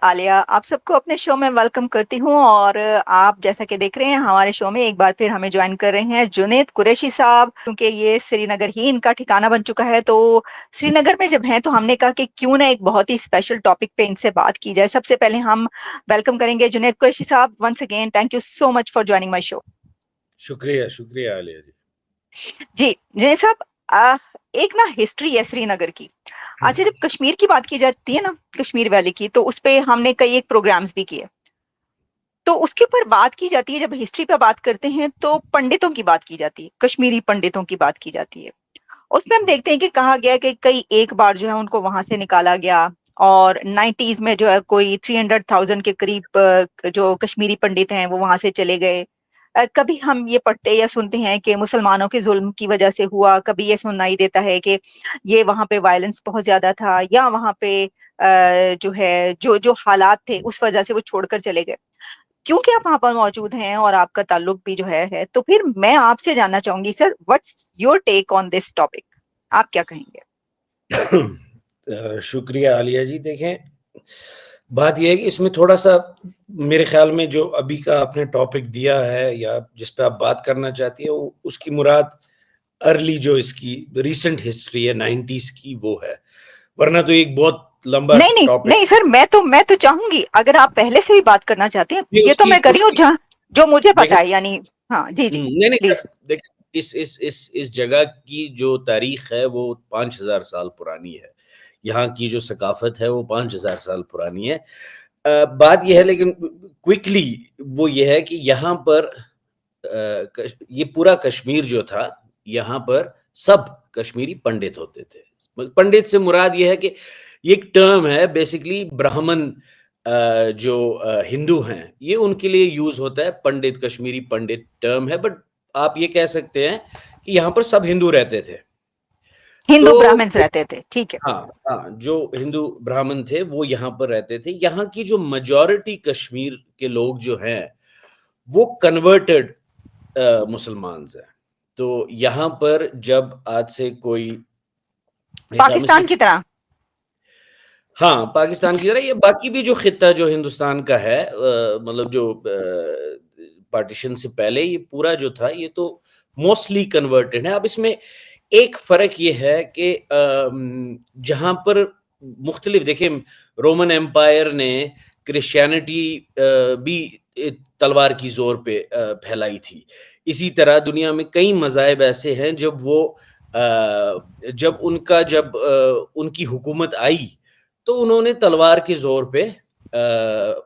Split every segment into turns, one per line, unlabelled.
عالیہ، آپ سب کو اپنے شو میں ویلکم کرتی ہوں، اور آپ جیسا کہ دیکھ رہے ہیں ہمارے شو میں ایک بار پھر ہمیں جوائن کر رہے ہیں جنید قریشی صاحب، کیونکہ یہ سری نگر ہی ان کا ٹھکانہ بن چکا ہے۔ تو سری نگر میں جب ہیں تو ہم نے کہا کہ کیوں نہ ایک بہت ہی اسپیشل ٹاپک پہ ان سے بات کی جائے۔ سب سے پہلے ہم ویلکم کریں گے جنید قریشی صاحب۔ Once again thank you so much for joining my show.
شکریہ شکریہ عالیہ جی۔
جی جنید صاحب، ایک نا ہسٹری ہے سری نگر کی۔ اچھا، جب کشمیر کی بات کی جاتی ہے نا، کشمیر ویلی کی، تو اس پہ ہم نے کئی ایک پروگرامز بھی کیے۔ تو اس کے اوپر بات کی جاتی ہے، جب ہسٹری پہ بات کرتے ہیں تو پنڈتوں کی بات کی جاتی ہے، کشمیری پنڈتوں کی بات کی جاتی ہے۔ اس میں ہم دیکھتے ہیں کہ کہا گیا کہ کئی ایک بار جو ہے ان کو وہاں سے نکالا گیا، اور 90s میں جو ہے کوئی 300,000 کے قریب جو کشمیری پنڈت ہیں وہ وہاں سے چلے گئے۔ کبھی ہم یہ پڑھتے یا سنتے ہیں کہ مسلمانوں کے ظلم کی وجہ سے ہوا، کبھی یہ سنائی دیتا ہے کہ یہ وہاں پہ وائلنس بہت زیادہ تھا، یا وہاں پہ جو ہے جو حالات تھے اس وجہ سے وہ چھوڑ کر چلے گئے۔ کیونکہ آپ وہاں پر موجود ہیں اور آپ کا تعلق بھی جو ہے تو پھر میں آپ سے جاننا چاہوں گی sir, what's your take on this topic? آپ کیا کہیں گے؟
شکریہ عالیہ جی۔ دیکھیں، بات یہ ہے کہ اس میں تھوڑا سا میرے خیال میں جو ابھی کا آپ نے ٹاپک دیا ہے یا جس پہ آپ بات کرنا چاہتی ہے، اس کی مراد ارلی جو اس کی ریسنٹ ہسٹری ہے 90s کی وہ ہے، ورنہ تو ایک بہت لمبا
نہیں نہیں
ٹاپک
نہیں سر، میں تو چاہوں گی اگر آپ پہلے سے بھی بات کرنا چاہتے ہیں،
ہے
یہ
اس
تو
کی
میں کر رہی ہوں جہاں جو مجھے
دیکھیں
پتا ہے، یعنی ہاں جی جی
نہیں
پلیز۔
نہیں دیکھیں، اس جگہ کی جو تاریخ ہے وہ 5,000 سال پرانی ہے، یہاں کی جو ثقافت ہے وہ 5,000 سال پرانی ہے۔ بات یہ ہے لیکن کوئکلی وہ یہ ہے کہ یہاں پر یہ پورا کشمیر جو تھا، یہاں پر سب کشمیری پنڈت ہوتے تھے۔ پنڈت سے مراد یہ ہے کہ یہ ایک ٹرم ہے، بیسیکلی برہمن جو ہندو ہیں یہ ان کے لیے یوز ہوتا ہے، پنڈت کشمیری پنڈت ٹرم ہے، بٹ آپ یہ کہہ سکتے ہیں کہ یہاں پر سب ہندو رہتے تھے۔ تو
ہندو برہمنس رہتے تھے، ٹھیک ہے۔
ہاں ہاں، جو ہندو برہمن تھے وہ یہاں پر رہتے تھے۔ یہاں کی جو میجورٹی کشمیر کے لوگ جو ہیں وہ کنورٹڈ مسلمانز ہیں۔ تو یہاں پر جب آج سے کوئی میرے خیال میں
پاکستان کی طرح؟
ہاں پاکستان کی طرح یہ باقی بھی جو خطہ جو ہندوستان کا ہے، مطلب جو پارٹیشن سے پہلے یہ پورا جو تھا یہ تو موسٹلی کنورٹڈ ہے۔ اب اس میں ایک فرق یہ ہے کہ جہاں پر مختلف، دیکھیں رومن ایمپائر نے کرسچینٹی بھی تلوار کی زور پہ پھیلائی تھی۔ اسی طرح دنیا میں کئی مذاہب ایسے ہیں جب ان کی حکومت آئی تو انہوں نے تلوار کے زور پہ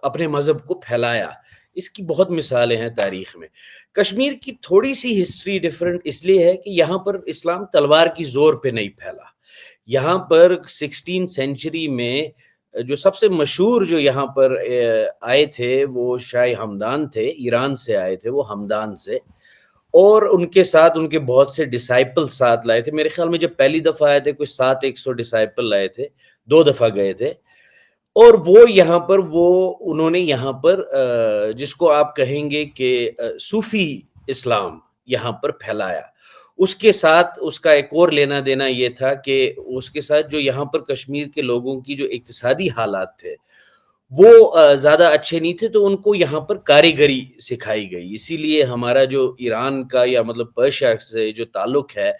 اپنے مذہب کو پھیلایا۔ اس کی بہت مثالیں ہیں تاریخ میں۔ کشمیر کی تھوڑی سی ہسٹری ڈیفرنٹ اس لیے ہے کہ یہاں پر اسلام تلوار کی زور پہ نہیں پھیلا۔ یہاں پر 16 سینچری میں جو سب سے مشہور جو یہاں پر آئے تھے وہ شاہ ہمدان تھے، ایران سے آئے تھے وہ، ہمدان سے، اور ان کے ساتھ ان کے بہت سے ڈسائپل ساتھ لائے تھے۔ میرے خیال میں جب پہلی دفعہ آئے تھے کوئی 700 ڈسائپل لائے تھے، 2 دفعہ گئے تھے، اور وہ یہاں پر انہوں نے یہاں پر جس کو آپ کہیں گے کہ صوفی اسلام یہاں پر پھیلایا۔ اس کے ساتھ اس کا ایک اور لینا دینا یہ تھا کہ اس کے ساتھ جو یہاں پر کشمیر کے لوگوں کی جو اقتصادی حالات تھے وہ زیادہ اچھے نہیں تھے، تو ان کو یہاں پر کاریگری سکھائی گئی۔ اسی لیے ہمارا جو ایران کا یا مطلب پرشیا سے جو تعلق ہے،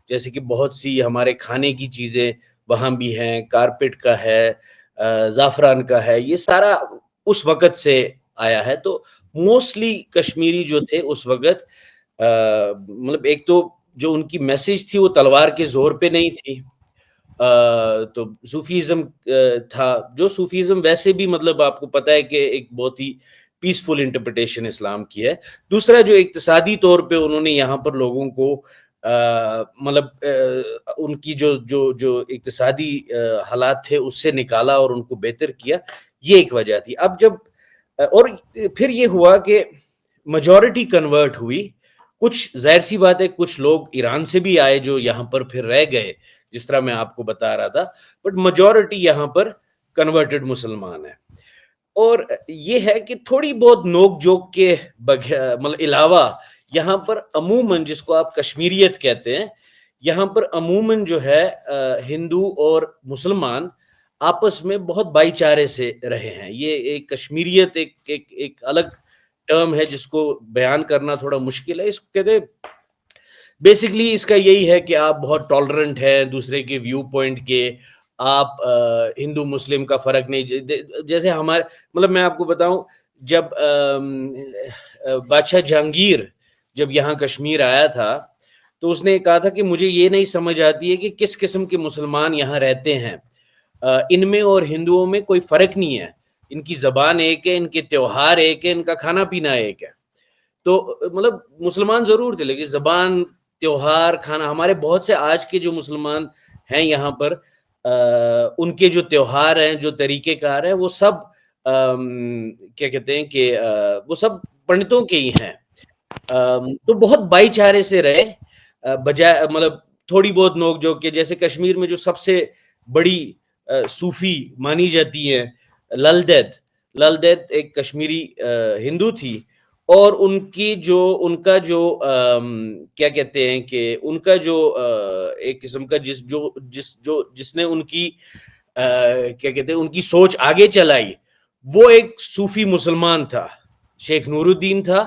جیسے کہ بہت سی ہمارے کھانے کی چیزیں وہاں بھی ہیں، کارپیٹ کا ہے، زعفران کا ہے، یہ سارا اس وقت سے آیا ہے۔ تو موسٹلی کشمیری جو تھے اس وقت مطلب ایک تو جو ان کی میسج تھی وہ تلوار کے زور پہ نہیں تھی، تو صوفیزم تھا، جو صوفیزم ویسے بھی مطلب آپ کو پتہ ہے کہ ایک بہت ہی پیسفل انٹرپریٹیشن اسلام کی ہے۔ دوسرا جو اقتصادی طور پہ انہوں نے یہاں پر لوگوں کو مطلب ان کی جو اقتصادی حالات تھے اس سے نکالا اور ان کو بہتر کیا، یہ ایک وجہ تھی۔ اب جب اور پھر یہ ہوا کہ میجورٹی کنورٹ ہوئی، کچھ ظاہر سی بات ہے کچھ لوگ ایران سے بھی آئے جو یہاں پر پھر رہ گئے، جس طرح میں آپ کو بتا رہا تھا، بٹ میجورٹی یہاں پر کنورٹڈ مسلمان ہیں۔ اور یہ ہے کہ تھوڑی بہت نوک جوک کے مطلب علاوہ یہاں پر عموماً جس کو آپ کشمیریت کہتے ہیں، یہاں پر عموماً جو ہے ہندو اور مسلمان آپس میں بہت بھائی چارے سے رہے ہیں. یہ ایک کشمیریت ایک الگ ٹرم ہے جس کو بیان کرنا تھوڑا مشکل ہے. اس کو کہتے بیسکلی اس کا یہی ہے کہ آپ بہت ٹالرنٹ ہیں دوسرے کے ویو پوائنٹ کے. آپ ہندو مسلم کا فرق نہیں, جیسے ہمارے مطلب میں آپ کو بتاؤں, جب بادشاہ جہانگیر جب یہاں کشمیر آیا تھا تو اس نے کہا تھا کہ مجھے یہ نہیں سمجھ آتی ہے کہ کس قسم کے مسلمان یہاں رہتے ہیں, ان میں اور ہندوؤں میں کوئی فرق نہیں ہے, ان کی زبان ایک ہے, ان کے تیوہار ایک ہے, ان کا کھانا پینا ایک ہے. تو مطلب مسلمان ضرور تھے لیکن زبان, تیوہار, کھانا, ہمارے بہت سے آج کے جو مسلمان ہیں یہاں پر, ان کے جو تیوہار ہیں, جو طریقہ کار ہیں, وہ سب کیا کہتے ہیں کہ وہ سب پنڈتوں کے ہی ہیں. تو بہت بھائی چارے سے رہے, بجائے مطلب تھوڑی بہت نوک جھوک کے. جیسے کشمیر میں جو سب سے بڑی صوفی مانی جاتی ہے لل دید ایک کشمیری ہندو تھی, اور ان کا جو کیا کہتے ہیں کہ ان کا جو ایک قسم کا جس نے ان کی کیا کہتے ہیں ان کی سوچ آگے چلائی, وہ ایک صوفی مسلمان تھا, شیخ نور الدین تھا,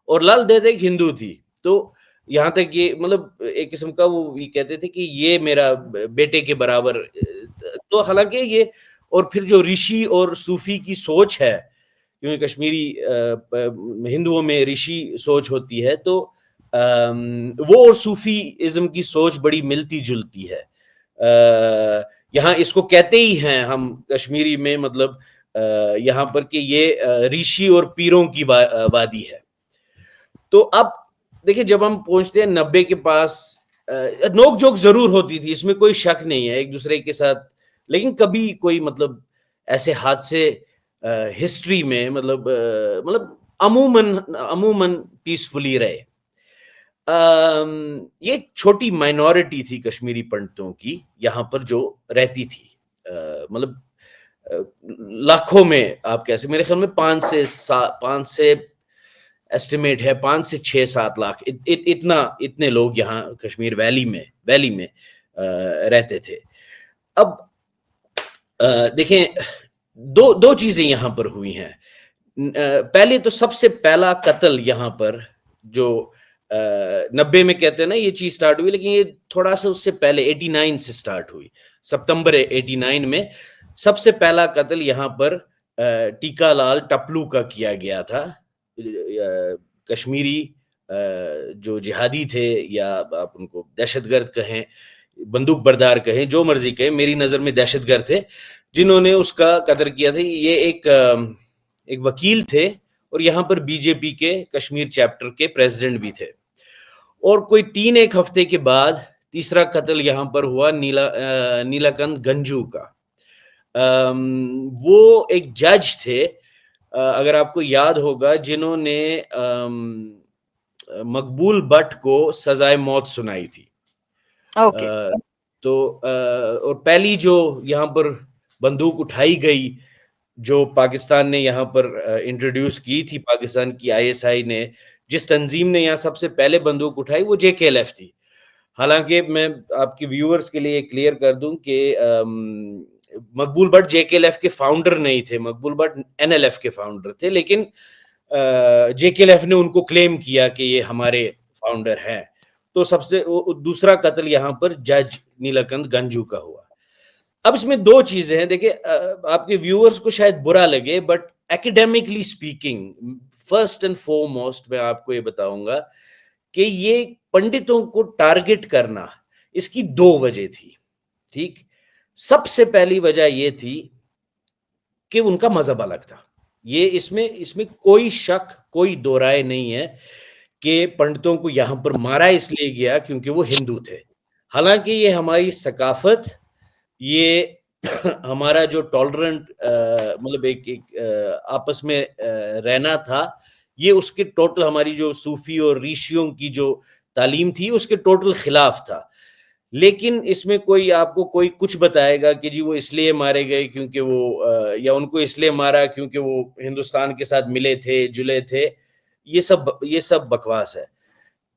اور لل دید ایک ہندو تھی. تو یہاں تک یہ مطلب ایک قسم کا وہ یہ کہتے تھے کہ یہ میرا بیٹے کے برابر. تو حالانکہ یہ, اور پھر جو رشی اور صوفی کی سوچ ہے, کیونکہ کشمیری ہندوؤں میں رشی سوچ ہوتی ہے, تو وہ اور صوفی ازم کی سوچ بڑی ملتی جلتی ہے. یہاں اس کو کہتے ہی ہیں ہم کشمیری میں, مطلب یہاں پر کہ یہ ریشی اور پیروں کی وادی ہے. تو اب دیکھیں جب ہم پہنچتے ہیں 90 کے پاس, نوک جھوک ضرور ہوتی تھی, اس میں کوئی شک نہیں ہے ایک دوسرے کے ساتھ, لیکن کبھی کوئی مطلب ایسے حادثے ہسٹری میں مطلب عموماً پیسفلی رہے. یہ ایک چھوٹی مائنورٹی تھی کشمیری پنڈتوں کی یہاں پر جو رہتی تھی, مطلب لاکھوں میں آپ کیسے, میرے خیال میں 5 سے ایسٹیمیٹ ہے 5 سے 6-7 لاکھ اتنے لوگ یہاں کشمیر ویلی میں رہتے تھے. اب دیکھیں دو چیزیں یہاں پر ہوئی ہیں. پہلے تو سب سے پہلا قتل یہاں پر جو 90 میں کہتے ہیں نا یہ چیز سٹارٹ ہوئی, لیکن یہ تھوڑا سا اس سے پہلے 89 سے سٹارٹ ہوئی. ستمبر 89 میں سب سے پہلا قتل یہاں پر ٹیکا لال ٹپلو کا کیا گیا تھا. کشمیری جو جہادی تھے, یا آپ ان کو دہشت گرد کہیں, بندوق بردار کہیں, جو مرضی کہیں, میری نظر میں دہشت گرد تھے جنہوں نے اس کا قتل کیا تھا. یہ ایک وکیل تھے, اور یہاں پر بی جے پی کے کشمیر چیپٹر کے پریزیڈنٹ بھی تھے. اور کوئی 3-1 ہفتے کے بعد تیسرا قتل یہاں پر ہوا نیلاکند گنجو کا. وہ ایک جج تھے, اگر آپ کو یاد ہوگا, جنہوں نے مقبول بٹ کو سزائے موت سنائی تھی. تو اور پہلی جو یہاں پر بندوق اٹھائی گئی جو پاکستان نے یہاں پر انٹروڈیوس کی تھی, پاکستان کی ISI نے, جس تنظیم نے یہاں سب سے پہلے بندوق اٹھائی, وہ JKLF تھی. حالانکہ میں آپ کے ویورز کے لیے کلیئر کر دوں کہ مقبول بٹ JKLF کے فاؤنڈر نہیں تھے, مقبول بٹ NLF کے فاؤنڈر تھے, لیکن JKLF نے ان کو کلیم کیا کہ یہ ہمارے فاؤنڈر ہیں. تو سب سے دوسرا قتل یہاں پر جج نیلاکند گنجو کا ہوا. اب اس میں 2 چیزیں ہیں, دیکھیں آپ کے ویورز کو شاید برا لگے, but academically speaking, first and foremost میں آپ کو یہ بتاؤں گا کہ یہ پنڈتوں کو ٹارگٹ کرنا, اس کی 2 وجہ تھی. ٹھیک, سب سے پہلی وجہ یہ تھی کہ ان کا مذہب الگ تھا. یہ اس میں کوئی شک, کوئی دو رائے نہیں ہے کہ پنڈتوں کو یہاں پر مارا اس لیے گیا کیونکہ وہ ہندو تھے. حالانکہ یہ ہماری ثقافت, یہ ہمارا جو ٹالرنٹ مطلب ایک آپس میں رہنا تھا, یہ اس کے ٹوٹل ہماری جو صوفی اور ریشیوں کی جو تعلیم تھی اس کے ٹوٹل خلاف تھا. لیکن اس میں کوئی آپ کو کوئی کچھ بتائے گا کہ جی وہ اس لیے مارے گئے کیونکہ وہ, یا ان کو اس لیے مارا کیونکہ وہ ہندوستان کے ساتھ ملے تھے, جلے تھے, یہ سب بکواس ہے.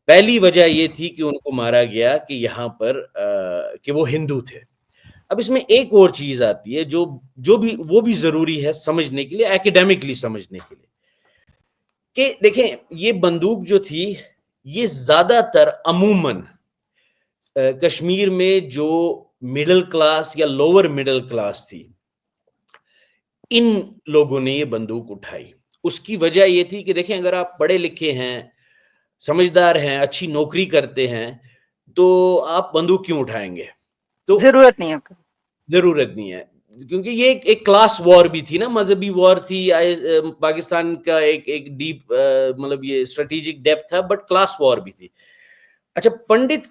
پہلی وجہ یہ تھی کہ ان کو مارا گیا کہ یہاں پر کہ وہ ہندو تھے. اب اس میں ایک اور چیز آتی ہے جو بھی وہ بھی ضروری ہے سمجھنے کے لیے، ایکیڈیمکلی سمجھنے کے لیے، کہ دیکھیں یہ بندوق جو تھی یہ زیادہ تر عموماً کشمیر میں جو مڈل کلاس یا لوور مڈل کلاس تھی ان لوگوں نے یہ بندوق اٹھائی۔ اس کی وجہ یہ تھی کہ دیکھیں اگر آپ پڑھے لکھے ہیں، سمجھدار ہیں، اچھی نوکری کرتے ہیں تو آپ بندوق کیوں اٹھائیں گے؟ تو
ضرورت نہیں ہے،
ضرورت نہیں ہے، کیونکہ یہ ایک کلاس وار بھی تھی نا، مذہبی وار تھی۔ پاکستان کا ایک ڈیپ مطلب یہ اسٹریٹجک ڈیپتھ تھا، بٹ کلاس وار بھی تھی۔ اچھا، پنڈت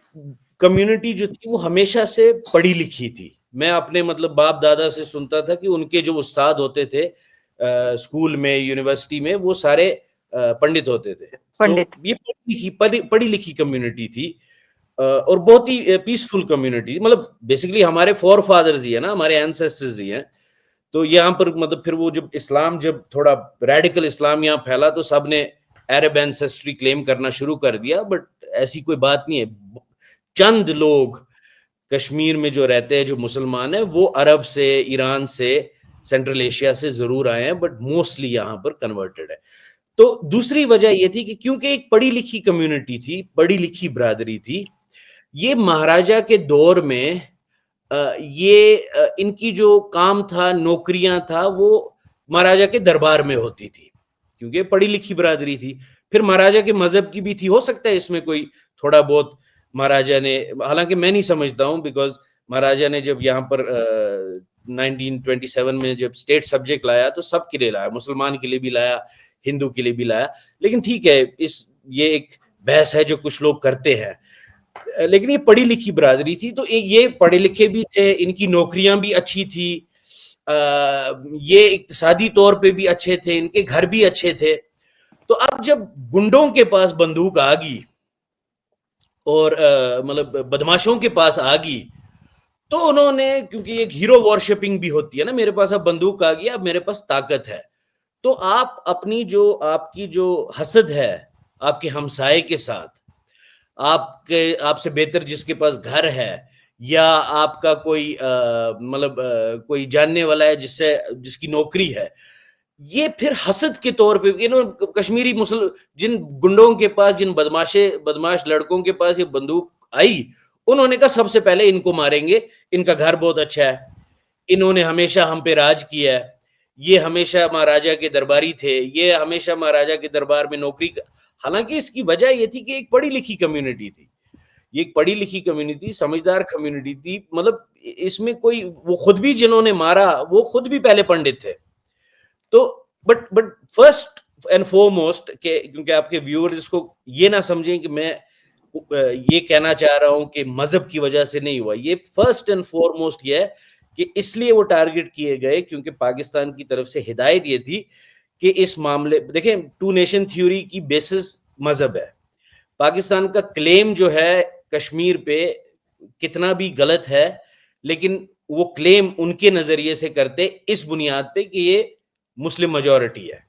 کمیونٹی جو تھی وہ ہمیشہ سے پڑھی لکھی تھی۔ میں اپنے مطلب باپ دادا سے سنتا تھا کہ ان کے جو استاد ہوتے تھے اسکول میں، یونیورسٹی میں، وہ سارے پنڈت ہوتے تھے۔ تو
پنڈت۔
یہ پڑھی لکھی کمیونٹی تھی اور بہت ہی پیسفل کمیونٹی، مطلب بیسیکلی ہمارے فور فادرز ہی ہیں نا، ہمارے اینسیسٹرز ہی ہیں۔ تو یہاں پر مطلب پھر وہ جب تھوڑا ریڈیکل اسلام یہاں پھیلا تو سب نے عرب اینسیسٹری کلیم کرنا شروع کر دیا، بٹ ایسی کوئی بات نہیں ہے۔ چند لوگ کشمیر میں جو رہتے ہیں، جو مسلمان ہیں، وہ عرب سے، ایران سے، سینٹرل ایشیا سے ضرور آئے ہیں، بٹ موسٹلی یہاں پر کنورٹڈ ہے۔ تو دوسری وجہ یہ تھی کہ کیونکہ ایک پڑھی لکھی کمیونٹی تھی، پڑھی لکھی برادری تھی، یہ مہاراجہ کے دور میں یہ ان کی جو کام تھا، نوکریاں تھا، وہ مہاراجہ کے دربار میں ہوتی تھی، کیونکہ پڑھی لکھی برادری تھی۔ پھر مہاراجہ کے مذہب کی بھی تھی، ہو سکتا ہے اس میں کوئی تھوڑا بہت مہاراجہ نے، حالانکہ میں نہیں سمجھتا ہوں، بیکاز مہاراجہ نے جب یہاں پر 1927 میں جب اسٹیٹ سبجیکٹ لایا تو سب کے لیے لایا، مسلمان کے لیے بھی لایا، ہندو کے لیے بھی لایا۔ لیکن ٹھیک ہے، یہ ایک بحث ہے جو کچھ لوگ کرتے ہیں، لیکن یہ پڑھی لکھی برادری تھی، تو یہ پڑھے لکھے بھی تھے، ان کی نوکریاں بھی اچھی تھی، یہ اقتصادی طور پہ بھی اچھے تھے، ان کے گھر بھی اچھے تھے۔ تو اب جب گنڈوں کے پاس بندوق آ گئی اور مطلب بدماشوں کے پاس آ گئی، تو انہوں نے، کیونکہ ایک ہیرو وارشپنگ بھی ہوتی ہے نا، میرے پاس اب بندوق آ گئی، اب میرے پاس طاقت ہے، تو آپ آپ کی جو حسد ہے آپ کے ہمسائے کے ساتھ، آپ سے بہتر جس کے پاس گھر ہے، یا آپ کا کوئی مطلب کوئی جاننے والا ہے جس کی نوکری ہے، یہ پھر حسد کے طور پہ کشمیری جن گنڈوں کے پاس، جن بدماش لڑکوں کے پاس یہ بندوق آئی، انہوں نے کہا سب سے پہلے ان کو ماریں گے، ان کا گھر بہت اچھا ہے، انہوں نے ہمیشہ ہم پہ راج کیا ہے، یہ ہمیشہ مہاراجہ کے درباری تھے، یہ ہمیشہ مہاراجہ کے دربار میں نوکری حالانکہ اس کی وجہ یہ تھی کہ ایک پڑھی لکھی کمیونٹی تھی، یہ ایک پڑھی لکھی کمیونٹی، سمجھدار کمیونٹی تھی، مطلب اس میں کوئی، وہ خود بھی جنہوں نے مارا وہ خود بھی پہلے پنڈت تھے۔ تو بٹ فرسٹ اینڈ فورموسٹ، کیونکہ آپ کے ویورز اس کو یہ نہ سمجھیں کہ میں یہ کہنا چاہ رہا ہوں کہ مذہب کی وجہ سے نہیں ہوا، یہ فرسٹ اینڈ فورموسٹ یہ ہے کہ اس لیے وہ ٹارگٹ کیے گئے کیونکہ پاکستان کی طرف سے ہدایت یہ تھی کہ اس معاملے، دیکھیں ٹو نیشن تھیوری کی بیسس مذہب ہے، پاکستان کا کلیم جو ہے کشمیر پہ کتنا بھی غلط ہے، لیکن وہ کلیم ان کے نظریے سے کرتے اس بنیاد پہ کہ یہ مسلم میجورٹی ہے۔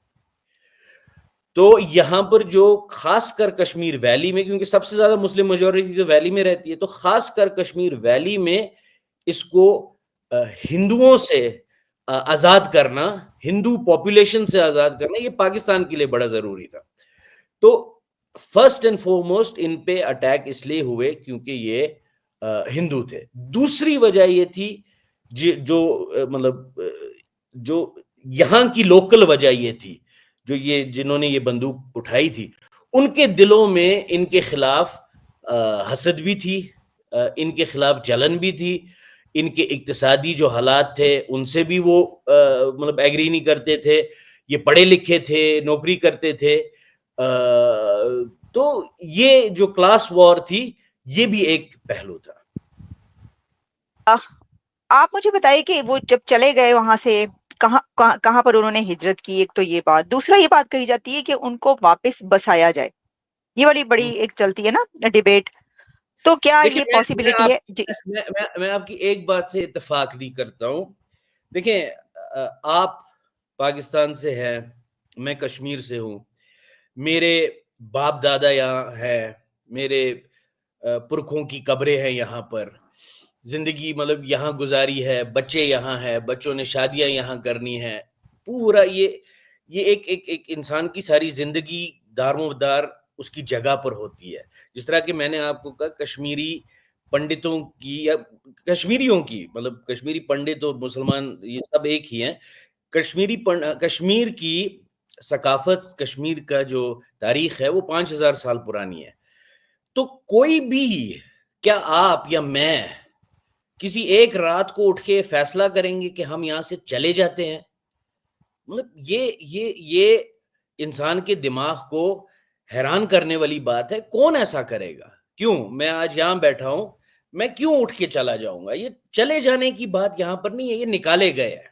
تو یہاں پر جو خاص کر کشمیر ویلی میں، کیونکہ سب سے زیادہ مسلم میجورٹی تو ویلی میں رہتی ہے، تو خاص کر کشمیر ویلی میں اس کو ہندوؤں سے آزاد کرنا، ہندو پاپولیشن سے آزاد کرنا، یہ پاکستان کے لیے بڑا ضروری تھا۔ تو فرسٹ اینڈ فورموسٹ ان پہ اٹیک اس لیے ہوئے کیونکہ یہ ہندو تھے۔ دوسری وجہ یہ تھی جو مطلب جو یہاں کی لوکل وجہ یہ تھی، جو یہ جنہوں نے یہ بندوق اٹھائی تھی ان کے دلوں میں ان کے خلاف حسد بھی تھی، ان کے خلاف جلن بھی تھی، ان کے اقتصادی جو حالات تھے ان سے بھی وہ مطلب ایگری نہیں کرتے تھے، یہ پڑھے لکھے تھے، نوکری کرتے تھے، تو یہ جو کلاس وار تھی یہ بھی ایک پہلو تھا۔
آپ مجھے بتائیے کہ وہ جب چلے گئے وہاں سے، کہاں پر انہوں نے ہجرت کی، ایک تو یہ بات، دوسرا یہ بات کہی جاتی ہے کہ ان کو واپس بسایا جائے، یہ والی بڑی ایک چلتی ہے نا ڈیبیٹ، تو کیا یہ پاسبلٹی ہے؟
میں آپ کی ایک بات سے اتفاق نہیں کرتا ہوں۔ دیکھیں آپ پاکستان سے ہیں، میں کشمیر سے ہوں، میرے باپ دادا یہاں ہے، میرے پرکھوں کی قبریں ہیں یہاں پر، زندگی مطلب یہاں گزاری ہے، بچے یہاں ہے، بچوں نے شادیاں یہاں کرنی ہے، پورا یہ ایک انسان کی ساری زندگی دار و مدار اس کی جگہ پر ہوتی ہے. جس طرح کہ میں نے آپ کو کہا کشمیری پنڈتوں کی یا کشمیریوں کی، مطلب کشمیری پنڈت اور مسلمان یہ سب ایک ہی ہیں. کشمیر کی ثقافت، کشمیر کا جو تاریخ ہے وہ 5000 سال پرانی ہے. تو کوئی بھی، کیا آپ یا میں کسی ایک رات کو اٹھ کے فیصلہ کریں گے کہ ہم یہاں سے چلے جاتے ہیں؟ مطلب یہ انسان کے دماغ کو حیران کرنے والی بات ہے. کون ایسا کرے گا؟ کیوں میں آج یہاں بیٹھا ہوں، میں کیوں اٹھ کے چلا جاؤں گا؟ یہ چلے جانے کی بات یہاں پر نہیں ہے، یہ نکالے گئے ہیں.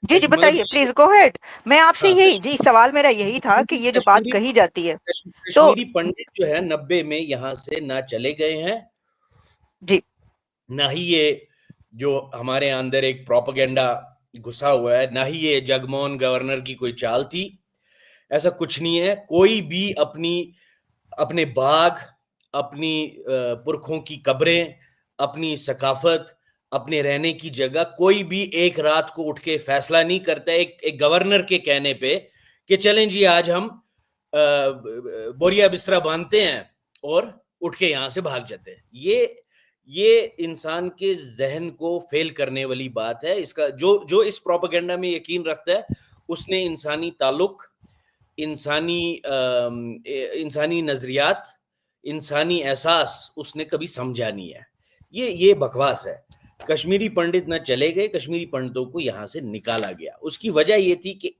جی
مطلب
بتائیے پلیز گو ہیڈ. میں آپ سے
ہاں،
یہی جی سوال میرا یہی تھا کہ یہ جو بات
کشمیری
کہی جاتی ہے تو
کشمیری پنڈت جو ہے 90 میں یہاں سے نہ چلے گئے ہیں،
جی
نہ ہی یہ جو ہمارے اندر ایک پروپیگنڈا گھسا ہوا ہے، نہ ہی یہ جگموہن گورنر کی کوئی چال تھی. ایسا کچھ نہیں ہے. کوئی بھی اپنے باغ، اپنی پرکھوں کی قبریں، اپنی ثقافت، اپنے رہنے کی جگہ کوئی بھی ایک رات کو اٹھ کے فیصلہ نہیں کرتا ایک گورنر کے کہنے پہ کہ چلیں جی آج ہم بوریا بسترا باندھتے ہیں اور اٹھ کے یہاں سے بھاگ جاتے ہیں. یہ انسان کے ذہن کو فیل کرنے والی بات ہے. اس کا جو اس پروپیگنڈا میں یقین رکھتا ہے اس نے انسانی تعلق، انسانی نظریات، انسانی احساس اس نے کبھی سمجھا نہیں ہے. یہ بکواس ہے. کشمیری پنڈت نہ چلے گئے، کشمیری پنڈتوں کو یہاں سے نکالا گیا. اس کی وجہ یہ تھی کہ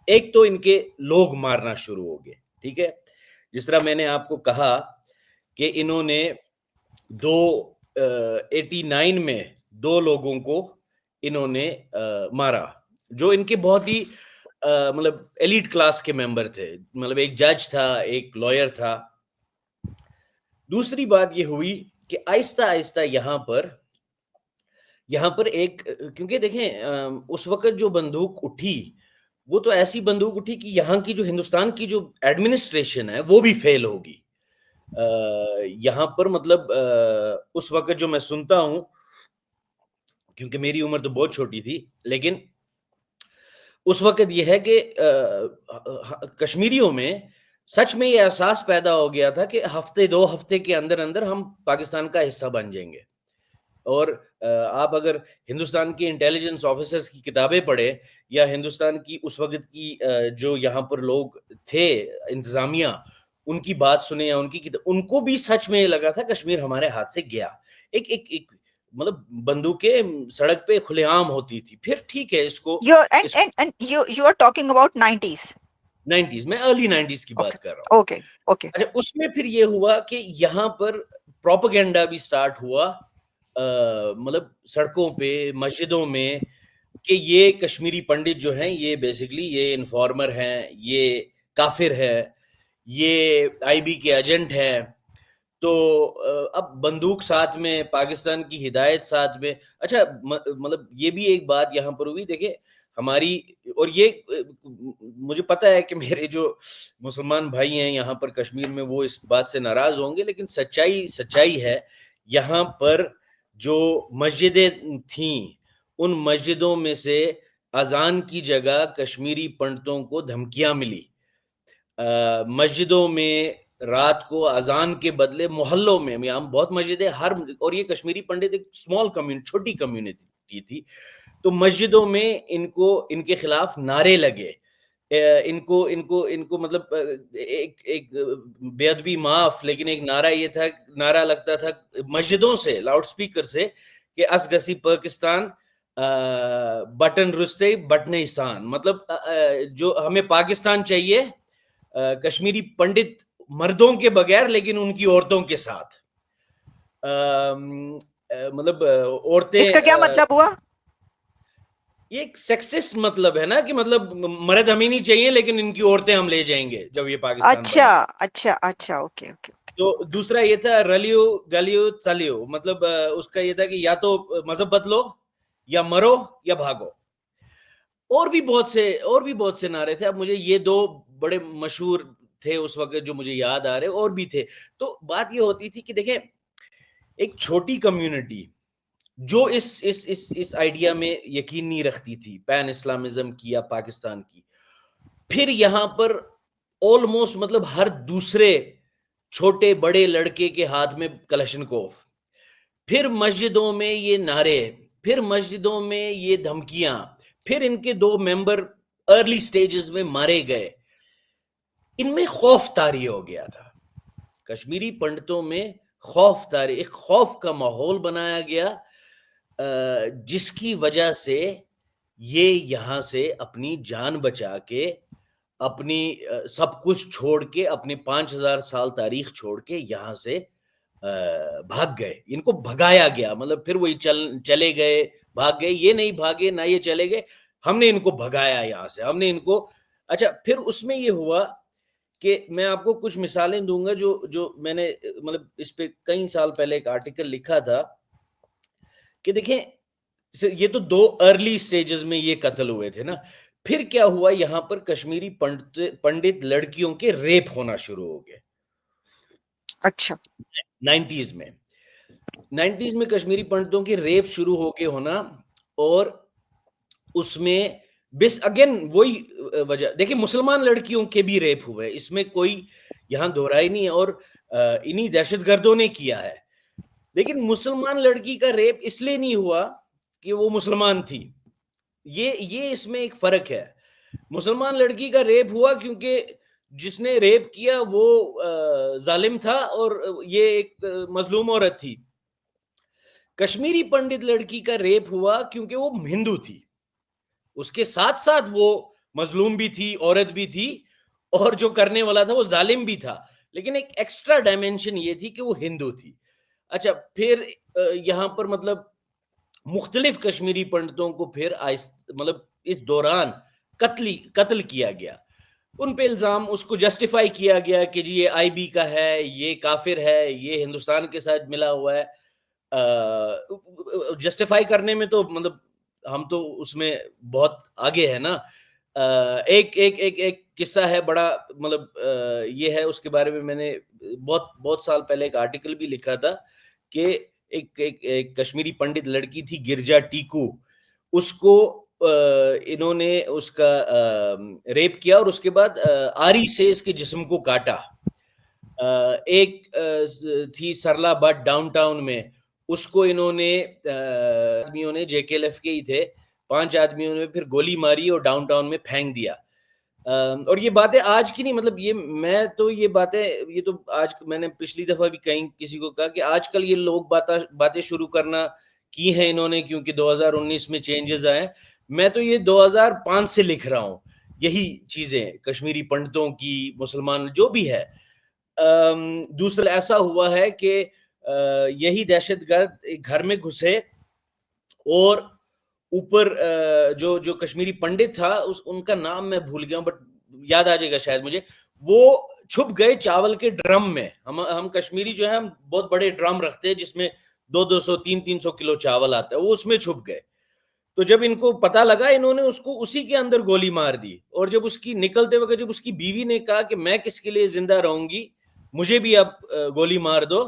ایک تو ان کے لوگ مارنا شروع ہو گئے. ٹھیک ہے، جس طرح میں نے آپ کو کہا کہ انہوں نے 89 میں 2 لوگوں کو انہوں نے مارا جو ان کے بہت ہی مطلب ایلیٹ کلاس کے ممبر تھے. مطلب ایک جج تھا، ایک لائر تھا. دوسری بات یہ ہوئی کہ آہستہ آہستہ یہاں پر ایک، کیونکہ دیکھیں اس وقت جو بندوق اٹھی وہ تو ایسی بندوق اٹھی کہ یہاں کی جو ہندوستان کی جو ایڈمنسٹریشن ہے وہ بھی فیل ہوگی. یہاں پر مطلب اس وقت جو میں سنتا ہوں، کیونکہ میری عمر تو بہت چھوٹی تھی، لیکن اس وقت یہ ہے کہ کشمیریوں میں سچ میں یہ احساس پیدا ہو گیا تھا کہ ہفتے 2 ہفتے کے اندر اندر ہم پاکستان کا حصہ بن جائیں گے. اور آپ اگر ہندوستان کے انٹیلیجنس آفیسرز کی کتابیں پڑھیں یا ہندوستان کی اس وقت کی جو یہاں پر لوگ تھے انتظامیہ، ان کی بات سنیں یا ان کو بھی سچ میں یہ لگا تھا کشمیر ہمارے ہاتھ سے گیا. ایک مطلب بندوقیں سڑک پہ کھلے عام ہوتی تھی. پھر ٹھیک ہے، اس کو
you are talking about 90s.
90s میں ارلی 90s کی
اوکے
بات کر رہا ہوں.
Okay okay.
اچھا، اس میں پھر یہ ہوا کہ یہاں پر پروپیگنڈا بھی سٹارٹ ہوا، مطلب سڑکوں پہ، مسجدوں میں، کہ یہ کشمیری پنڈت جو ہیں یہ بیسیکلی یہ انفارمر ہیں، یہ کافر ہے، یہ آئی بی کے ایجنٹ ہے. تو اب بندوق ساتھ میں، پاکستان کی ہدایت ساتھ میں. اچھا مطلب یہ بھی ایک بات یہاں پر ہوئی، دیکھیں ہماری، اور یہ مجھے پتا ہے کہ میرے جو مسلمان بھائی ہیں یہاں پر کشمیر میں وہ اس بات سے ناراض ہوں گے، لیکن سچائی ہے یہاں پر جو مسجدیں تھیں ان مسجدوں میں سے اذان کی جگہ کشمیری پنڈتوں کو دھمکیاں ملی. مسجدوں میں رات کو اذان کے بدلے محلوں میں، یہاں بہت مسجدیں اور یہ کشمیری پنڈت ایک اسمال کمیونٹی، چھوٹی کمیونٹی تھی، تو مسجدوں میں ان کے خلاف نعرے لگے. ان کو مطلب ایک بے ادبی معاف، لیکن ایک نعرہ یہ تھا، نعرہ لگتا تھا مسجدوں سے، لاؤڈ سپیکر سے، کہ اس گسی پاکستان بٹن رستے بٹن ایسان. مطلب جو ہمیں پاکستان چاہیے کشمیری پنڈت مردوں کے بغیر لیکن ان کی عورتوں کے ساتھ. مطلب عورتیں،
اس کا کیا مطلب ہوا؟
یہ ایک سیکسسٹ مطلب ہے نا، کہ مطلب مرد ہمیں نہیں چاہیے لیکن ان کی عورتیں ہم لے جائیں گے جب یہ پاکستان
اچھا
بنے گا.
اچھا اچھا، اوکے اوکے.
تو دوسرا یہ تھا رلیو گلیو چلیو، مطلب اس کا یہ تھا کہ یا تو مذہب بدلو یا مرو یا بھاگو. اور بھی بہت سے نعرے تھے. اب مجھے یہ 2 بڑے مشہور تھے اس وقت جو مجھے یاد آ رہے، اور بھی تھے. تو بات یہ ہوتی تھی کہ دیکھیں ایک چھوٹی کمیونٹی جو اس آئیڈیا میں یقین نہیں رکھتی تھی پین اسلامزم کی یا پاکستان کی. پھر یہاں پر آلموسٹ مطلب ہر دوسرے چھوٹے بڑے لڑکے کے ہاتھ میں کلشنکوف. پھر مسجدوں میں یہ نعرے, پھر مسجدوں میں یہ دھمکیاں, پھر ان کے 2 ممبر ارلی سٹیجز میں مارے گئے. ان میں خوف طاری ہو گیا تھا, کشمیری پنڈتوں میں خوف طاری, ایک خوف کا ماحول بنایا گیا, جس کی وجہ سے یہ یہاں سے اپنی جان بچا کے, اپنی سب کچھ چھوڑ کے, اپنے 5000 سال تاریخ چھوڑ کے یہاں سے بھاگ گئے. ان کو بھگایا گیا, مطلب پھر وہی چلے گئے, بھاگ گئے, یہ نہیں بھاگے نہ یہ چلے گئے, ہم نے ان کو بھگایا یہاں سے, ہم نے ان کو. اچھا پھر اس میں یہ ہوا کہ میں آپ کو کچھ مثالیں دوں گا جو میں نے مطلب اس پہ کئی سال پہلے ایک آرٹیکل لکھا تھا کہ دیکھیں یہ تو 2 ارلی سٹیجز میں یہ قتل ہوئے تھے نا. پھر کیا ہوا, یہاں پر کشمیری پنڈت لڑکیوں کے ریپ ہونا شروع ہو گئے.
اچھا
90s میں کشمیری پنڈتوں کے ریپ شروع ہو کے ہونا, اور اس میں بس اگین وہی وجہ, دیکھیں مسلمان لڑکیوں کے بھی ریپ ہوئے, اس میں کوئی یہاں دہرائی نہیں ہے, اور انہی دہشت گردوں نے کیا ہے. لیکن مسلمان لڑکی کا ریپ اس لیے نہیں ہوا کہ وہ مسلمان تھی, یہ اس میں ایک فرق ہے. مسلمان لڑکی کا ریپ ہوا کیونکہ جس نے ریپ کیا وہ ظالم تھا اور یہ ایک مظلوم عورت تھی. کشمیری پنڈت لڑکی کا ریپ ہوا کیونکہ وہ ہندو تھی, اس کے ساتھ ساتھ وہ مظلوم بھی تھی, عورت بھی تھی, اور جو کرنے والا تھا وہ ظالم بھی تھا, لیکن ایک ایکسٹرا ڈائمینشن یہ تھی کہ وہ ہندو تھی. اچھا پھر یہاں پر مطلب مختلف کشمیری پنڈتوں کو پھر مطلب اس دوران قتل کیا گیا. ان پہ الزام, اس کو جسٹیفائی کیا گیا کہ جی یہ آئی بی کا ہے, یہ کافر ہے, یہ ہندوستان کے ساتھ ملا ہوا ہے. جسٹیفائی کرنے میں تو مطلب ہم تو اس میں بہت آگے ہے نا. ایک قصہ ہے بڑا, مطلب یہ ہے, اس کے بارے میں میں نے بہت سال پہلے ایک آرٹیکل بھی لکھا تھا کہ ایک کشمیری پنڈت لڑکی تھی گرجا ٹیکو, اس کو انہوں نے اس کا ریپ کیا اور اس کے بعد آری سے اس کے جسم کو کاٹا. ایک تھی سرلا بٹ ڈاؤن ٹاؤن میں, اس کو انہوں نے آدمیوں نے, جے کے ایل ایف کے ہی تھے, 5 آدمیوں نے پھر گولی ماری اور ڈاؤن ٹاؤن میں پھینک دیا. اور یہ باتیں آج کی نہیں, مطلب یہ باتیں یہ تو آج میں نے پچھلی دفعہ بھی کہیں کسی کو کہا کہ آج کل یہ لوگ باتیں شروع کرنا کی ہیں انہوں نے کیونکہ 2019 میں چینجز آئے. میں تو یہ 2005 سے لکھ رہا ہوں یہی چیزیں, کشمیری پنڈتوں کی, مسلمان جو بھی ہے. دوسرا ایسا ہوا ہے کہ یہی دہشت گرد گھر میں گھسے اور اوپر جو کشمیری پنڈت تھا, ان کا نام میں بھول گیا ہوں بٹ یاد آ جائے گا شاید مجھے, وہ چھپ گئے چاول کے ڈرم میں. ہم کشمیری جو ہے ہم بہت بڑے ڈرم رکھتے ہیں جس میں 200 300 کلو چاول آتا ہے, وہ اس میں چھپ گئے. تو جب ان کو پتا لگا, انہوں نے اس کو اسی کے اندر گولی مار دی, اور جب اس کی نکلتے وقت جب اس کی بیوی نے کہا کہ میں کس کے لیے زندہ رہوں گی, مجھے بھی اب گولی مار دو,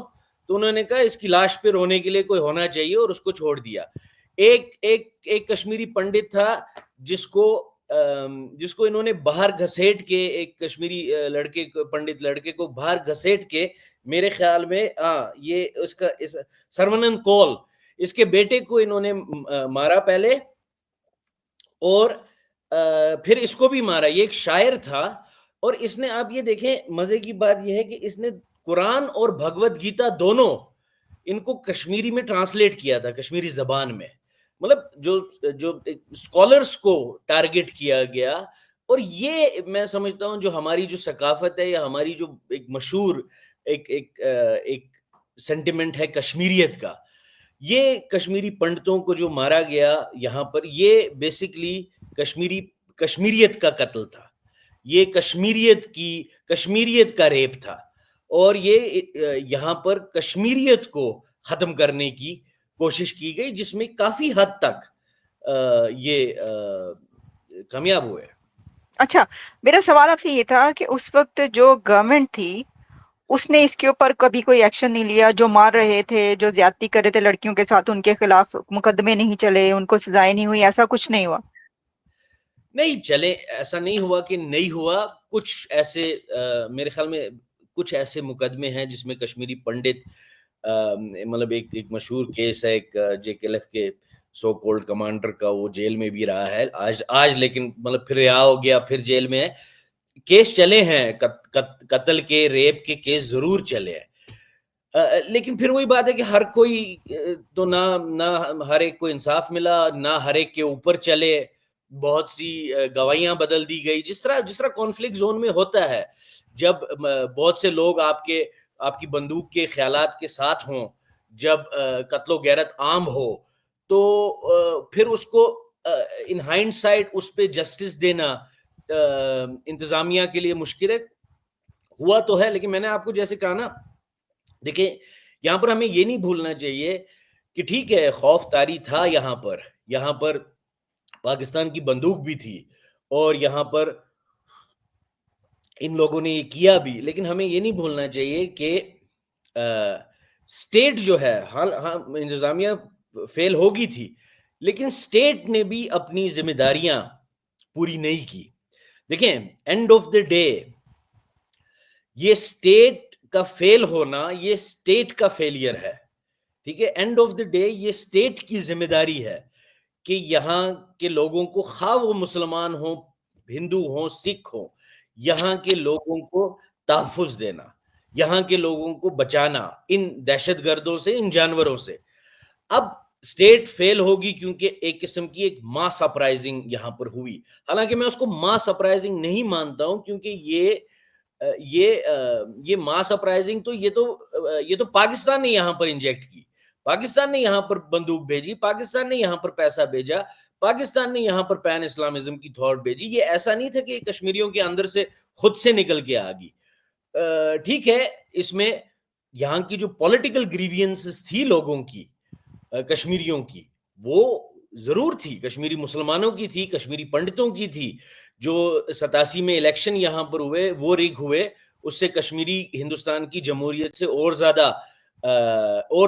تو انہوں نے کہا اس کی لاش پہ رونے کے لیے کوئی ہونا چاہیے, اور اس کو چھوڑ دیا. ایک کشمیری پنڈت تھا جس کو انہوں نے باہر گھسیٹ کے, ایک کشمیری پنڈت لڑکے کو باہر گھسیٹ کے, میرے خیال میں یہ اس کا سرونند کول, اس کے بیٹے کو انہوں نے مارا پہلے اور پھر اس کو بھی مارا. یہ ایک شاعر تھا, اور اس نے, آپ یہ دیکھیں مزے کی بات یہ ہے کہ اس نے قرآن اور بھگوت گیتا دونوں ان کو کشمیری میں ٹرانسلیٹ کیا تھا, کشمیری زبان میں. مطلب جو اسکالرس کو ٹارگٹ کیا گیا. اور یہ میں سمجھتا ہوں جو ہماری جو ثقافت ہے, یا ہماری جو ایک مشہور ایک سینٹیمنٹ ہے کشمیریت کا, یہ کشمیری پنڈتوں کو جو مارا گیا یہاں پر, یہ بیسیکلی کشمیریت کا قتل تھا, یہ کشمیریت کا ریپ تھا, اور یہ یہاں پر کشمیریت کو ختم کرنے کی کوشش کی گئی, جس میں کافی حد تک یہ کامیاب ہوئے.
اچھا میرا سوال آپ سے یہ تھا کہ اس وقت جو گورنمنٹ تھی اس نے اس کے اوپر کبھی کوئی ایکشن نہیں لیا. جو مار رہے تھے, جو زیادتی کر رہے تھے لڑکیوں کے ساتھ, ان کے خلاف مقدمے نہیں چلے, ان کو سزائیں نہیں ہوئی, ایسا کچھ نہیں ہوا.
نہیں چلے, ایسا نہیں ہوا کہ نہیں ہوا. کچھ ایسے میرے خیال میں کچھ ایسے مقدمے ہیں جس میں کشمیری پنڈت, مطلب ایک مشہور کیس ہے ایک JKLF کے سو کولڈ کمانڈر کا, وہ جیل میں بھی رہا ہے آج لیکن مطلب پھر رہا ہو گیا, پھر جیل میں ہے. کیس چلے ہیں, قتل کے, ریپ کے کیس ضرور چلے ہیں. لیکن پھر وہی بات ہے کہ ہر کوئی تو نہ ہر ایک کو انصاف ملا, نہ ہر ایک کے اوپر چلے. بہت سی گواہیاں بدل دی گئی, جس طرح کانفلکٹ زون میں ہوتا ہے. جب بہت سے لوگ آپ کی بندوق کے خیالات کے ساتھ ہوں, جب قتل و غیرت عام ہو, تو پھر اس کو ان ہائنڈ سائڈ اس پہ جسٹس دینا انتظامیہ کے لیے مشکل ہے. ہوا تو ہے, لیکن میں نے آپ کو جیسے کہا نا, دیکھیں یہاں پر ہمیں یہ نہیں بھولنا چاہیے کہ ٹھیک ہے خوف طاری تھا, یہاں پر پاکستان کی بندوق بھی تھی, اور یہاں پر ان لوگوں نے یہ کیا بھی, لیکن ہمیں یہ نہیں بھولنا چاہیے کہ اسٹیٹ جو ہے, ہاں انتظامیہ فیل ہوگی تھی, لیکن اسٹیٹ نے بھی اپنی ذمہ داریاں پوری نہیں کی. دیکھیں اینڈ آف دا ڈے یہ اسٹیٹ کا فیل ہونا, یہ اسٹیٹ کا فیلئر ہے. ٹھیک ہے, اینڈ آف دا ڈے یہ اسٹیٹ کی ذمہ داری ہے کہ یہاں کے لوگوں کو, خواہ وہ مسلمان ہوں, ہندو ہوں, سکھ ہوں, یہاں کے لوگوں کو تحفظ دینا, یہاں کے لوگوں کو بچانا ان دہشت گردوں سے, ان جانوروں سے. اب اسٹیٹ فیل ہوگی کیونکہ ایک قسم کی ایک ماس اپرائزنگ یہاں پر ہوئی. حالانکہ میں اس کو ماس اپرائزنگ نہیں مانتا ہوں, کیونکہ یہ ماس اپرائزنگ تو یہ تو پاکستان نے یہاں پر انجیکٹ کی, پاکستان نے یہاں پر بندوق بھیجی, پاکستان نے یہاں پر پیسہ بھیجا, پاکستان نے یہاں پر پین اسلامزم کی تھاٹ بھیجی. یہ ایسا نہیں تھا کہ کشمیریوں کے اندر سے خود سے نکل کے آ گئی. ٹھیک ہے, اس میں یہاں کی جو پولیٹیکل گریوینسز تھی لوگوں کی, کشمیریوں کی, وہ ضرور تھی, کشمیری مسلمانوں کی تھی, کشمیری پنڈتوں کی تھی. جو 87 میں الیکشن یہاں پر ہوئے وہ ریگ ہوئے, اس سے کشمیری ہندوستان کی جمہوریت سے اور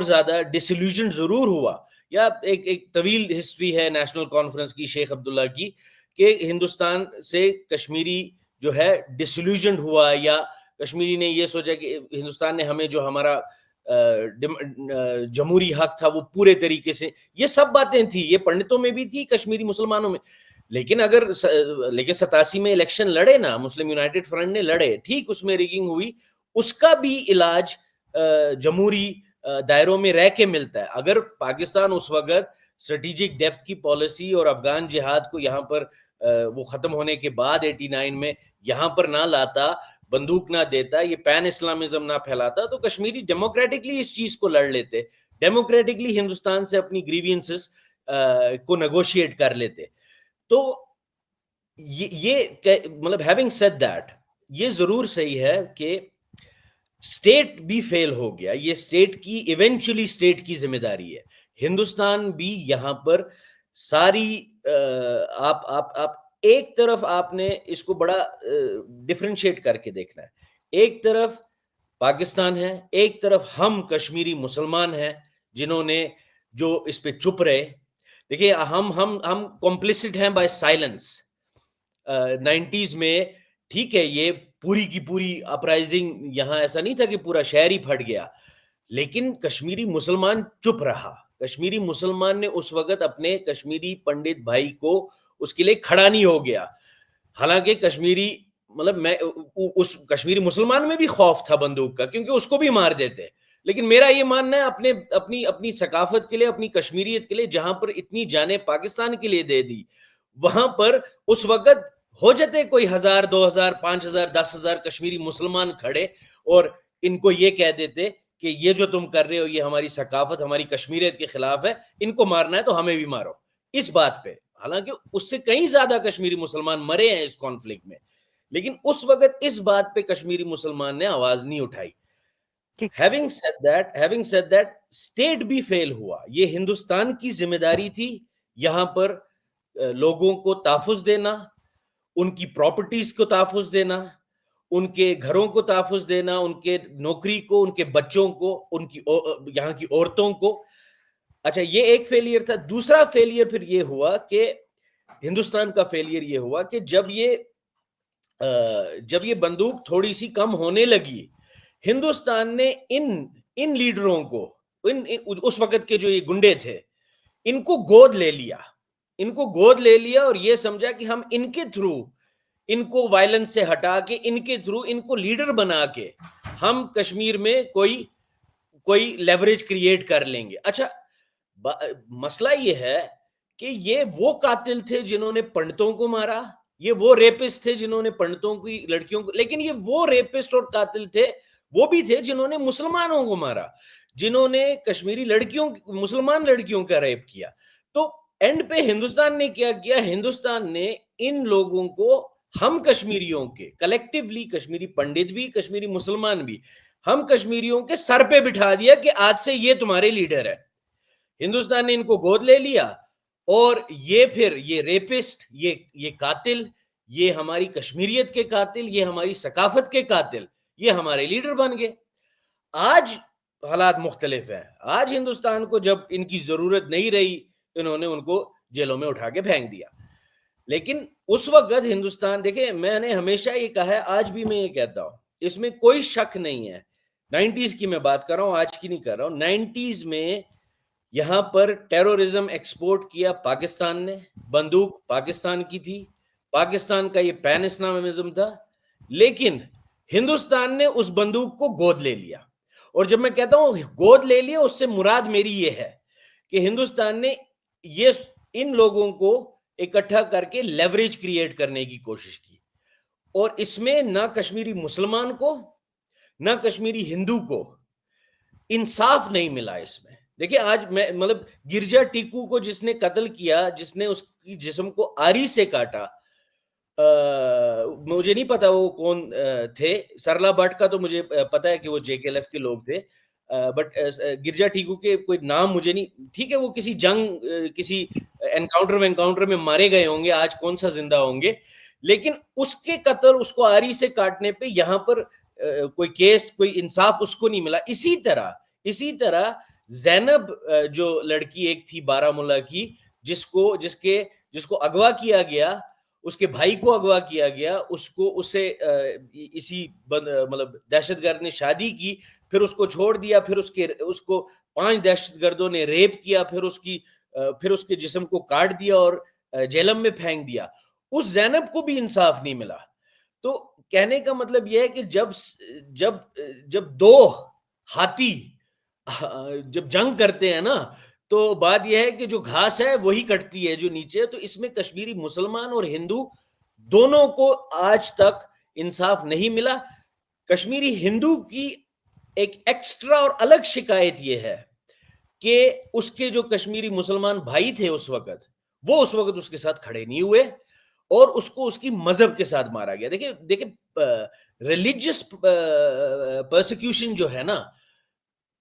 زیادہ ڈسلیوژن ضرور ہوا. یا ایک طویل ہسٹری ہے نیشنل کانفرنس کی, شیخ عبداللہ کی, کہ ہندوستان سے کشمیری جو ہے ڈسلیوژنڈ ہوا, یا کشمیری نے یہ سوچا کہ ہندوستان نے ہمیں جو ہمارا جمہوری حق تھا وہ پورے طریقے سے, یہ سب باتیں تھیں, یہ پنڈتوں میں بھی تھی, کشمیری مسلمانوں میں. لیکن 87 میں الیکشن لڑے نا, مسلم یونائٹڈ فرنٹ نے لڑے, ٹھیک, اس میں ریگنگ ہوئی, اس کا بھی علاج جمہوری دائروں میں رہ کے ملتا ہے. اگر پاکستان اس وقت اسٹریٹجک ڈیپتھ کی پالیسی اور افغان جہاد کو یہاں پر وہ ختم ہونے کے بعد 89 میں یہاں پر نہ لاتا, بندوق نہ دیتا, یہ پین اسلامزم نہ پھیلاتا, تو کشمیری ڈیموکریٹکلی اس چیز کو لڑ لیتے, ڈیموکریٹکلی ہندوستان سے اپنی گریوینسز کو نیگوشیٹ کر لیتے. تو یہ مطلب ہیونگ سیڈ دیٹ, یہ ضرور صحیح ہے کہ اسٹیٹ بھی فیل ہو گیا, یہ اسٹیٹ کی ایونچولی اسٹیٹ کی ذمہ داری ہے. ہندوستان بھی یہاں پر ساری آپ ایک طرف آپ نے اس کو بڑا ڈفرینشیٹ کر کے دیکھنا ہے. ایک طرف پاکستان ہے, ایک طرف ہم کشمیری مسلمان ہیں جنہوں نے جو اس پہ چپ رہے. دیکھیے ہم کمپلیسٹ ہیں بائی سائلنس. 90s میں ٹھیک ہے یہ پوری کی پوری اپرائزنگ, یہاں ایسا نہیں تھا کہ پورا شہر ہی پھٹ گیا, لیکن کشمیری مسلمان چپ رہا. کشمیری مسلمان نے اس وقت اپنے کشمیری پنڈت بھائی کو اس کے لیے کھڑا نہیں ہو گیا. حالانکہ کشمیری اس کشمیری مسلمان میں بھی خوف تھا بندوق کا, کیونکہ اس کو بھی مار دیتے. لیکن میرا یہ ماننا ہے اپنی ثقافت کے لیے, اپنی کشمیریت کے لیے, جہاں پر اتنی جانیں پاکستان کے لیے دے دی, وہاں پر اس وقت ہو جاتے کوئی 1000 2000 5000 10,000 کشمیری مسلمان کھڑے, اور ان کو یہ کہہ دیتے کہ یہ جو تم کر رہے ہو یہ ہماری ثقافت, ہماری کشمیریت کے خلاف ہے, ان کو مارنا ہے تو ہمیں بھی مارو اس بات پہ. حالانکہ اس سے کہیں زیادہ کشمیری مسلمان مرے ہیں اس کانفلکٹ میں, لیکن اس وقت اس بات پہ کشمیری مسلمان نے آواز نہیں اٹھائی. Having said that, state بھی فیل ہوا. یہ ہندوستان کی ذمہ داری تھی یہاں پر لوگوں کو تحفظ دینا, ان کی پراپرٹیز کو تحفظ دینا, ان کے گھروں کو تحفظ دینا, ان کے نوکری کو, ان کے بچوں کو, ان کی یہاں کی عورتوں کو. اچھا یہ ایک فیلئر تھا. دوسرا فیلئر پھر یہ ہوا کہ ہندوستان کا فیلئر یہ ہوا کہ جب یہ بندوق تھوڑی سی کم ہونے لگی, ہندوستان نے ان لیڈروں کو, اس وقت کے جو یہ گنڈے تھے, ان کو گود لے لیا اور یہ سمجھا کہ ہم ان کے تھرو ان کو وائلنس سے ہٹا کے, ان کے تھرو ان کو لیڈر بنا کے ہم کشمیر میں کوئی لیوریج کریٹ کر لیں گے. اچھا مسئلہ یہ ہے کہ یہ وہ قاتل تھے جنہوں نے پنڈتوں کو مارا, یہ وہ ریپسٹ تھے جنہوں نے پنڈتوں کی لڑکیوں کو, لیکن یہ وہ ریپسٹ اور قاتل تھے وہ بھی تھے جنہوں نے مسلمانوں کو مارا, جنہوں نے کشمیری مسلمان لڑکیوں کا ریپ کیا. تو اینڈ پہ ہندوستان نے کیا کیا, ہندوستان نے ان لوگوں کو, ہم کشمیریوں کے کلیکٹیولی, کشمیری پنڈت بھی, کشمیری مسلمان بھی, ہم کشمیریوں کے سر پہ بٹھا دیا کہ آج سے یہ تمہارے لیڈر ہے. ہندوستان نے ان کو گود لے لیا اور یہ پھر یہ ریپسٹ, یہ قاتل, یہ ہماری کشمیریت کے قاتل, یہ ہماری ثقافت کے قاتل, یہ ہمارے لیڈر بن گئے. آج حالات مختلف ہیں. آج ہندوستان کو جب ان کی ضرورت نہیں رہی, انہوں نے ان کو جیلوں میں اٹھا کے پھینک دیا. لیکن اس وقت ہندوستان, دیکھیں میں نے ہمیشہ یہ کہا ہے, آج بھی میں یہ کہتا ہوں, اس میں کوئی شک نہیں ہے, 90s کی میں بات کر رہا ہوں, آج کی نہیں کر رہا ہوں. 90s میں یہاں پر ٹیرورزم ایکسپورٹ کیا پاکستان نے, بندوق پاکستان کی تھی, پاکستان کا یہ پین اسلامزم تھا, لیکن ہندوستان نے اس بندوق کو گود لے لیا. اور جب میں کہتا ہوں گود لے لیا, اس سے مراد میری یہ ہے کہ ہندوستان نے ان لوگوں کو اکٹھا کر کے لیوریج کریٹ کرنے کی کوشش کی, اور اس میں نہ کشمیری مسلمان کو نہ کشمیری ہندو کو انصاف نہیں ملا. اس میں دیکھیں آج میں گرجا ٹیکو کو جس نے قتل کیا, جس نے اس کی جسم کو آری سے کاٹا, مجھے نہیں پتا وہ کون تھے. سرلا بٹ کا تو مجھے پتا ہے کہ وہ JKLF کے لوگ تھے, بٹ گرجا ٹیکو کے کوئی نام مجھے نہیں. ٹھیک ہے وہ کسی جنگ, کسی انکاؤنٹر میں مارے گئے ہوں گے, آج کون سا زندہ ہوں گے, لیکن اس کے قتل, اس کو آری سے کاٹنے پہ یہاں پر کوئی کیس, کوئی انصاف اس کو نہیں ملا. اسی طرح زینب جو لڑکی ایک تھی بارامولہ کی, جس کو اغوا کیا گیا, اس کے بھائی کو اغوا کیا گیا, اسے اسی دہشت گرد نے شادی کی, پھر اس کو چھوڑ دیا, پھر اس کو 5 دہشت گردوں نے ریپ کیا, پھر اس کے جسم کو کاٹ دیا اور جہلم میں پھینک دیا. اس زینب کو بھی انصاف نہیں ملا. تو کہنے کا مطلب یہ ہے کہ جب دو ہاتھی جب جنگ کرتے ہیں نا, تو بات یہ ہے کہ جو گھاس ہے وہی کٹتی ہے جو نیچے. تو اس میں کشمیری مسلمان اور ہندو دونوں کو آج تک انصاف نہیں ملا. کشمیری ہندو کی ایک ایکسٹرا اور الگ شکایت یہ ہے کہ اس کے جو کشمیری مسلمان بھائی تھے اس وقت, وہ اس وقت اس کے ساتھ کھڑے نہیں ہوئے, اور اس کو اس کی مذہب کے ساتھ مارا گیا. دیکھیں ریلیجس پرسیکیوشن جو ہے نا,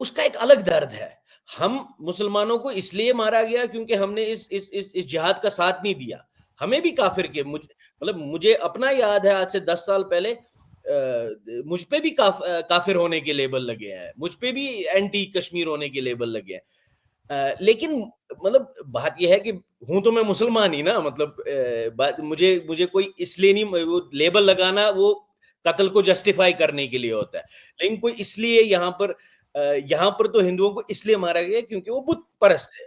اس کا ایک الگ درد ہے. ہم مسلمانوں کو اس لیے مارا گیا کیونکہ ہم نے اس جہاد کا ساتھ نہیں دیا. ہمیں بھی کافر کے, مجھے اپنا یاد ہے آج سے 10 سال پہلے مجھ پہ بھی کافر ہونے کے لیبل لگے ہیں, مجھ پہ بھی اینٹی کشمیر ہونے کے لیبل لگے ہیں. لیکن بات یہ ہے کہ ہوں تو میں مسلمان ہی نا, مجھے کوئی اس لیے نہیں, وہ لیبل لگانا وہ قتل کو جسٹیفائی کرنے کے لیے ہوتا ہے, لیکن کوئی اس لیے یہاں پر تو ہندوؤں کو اس لیے مارا گیا کیونکہ وہ بت پرست تھے,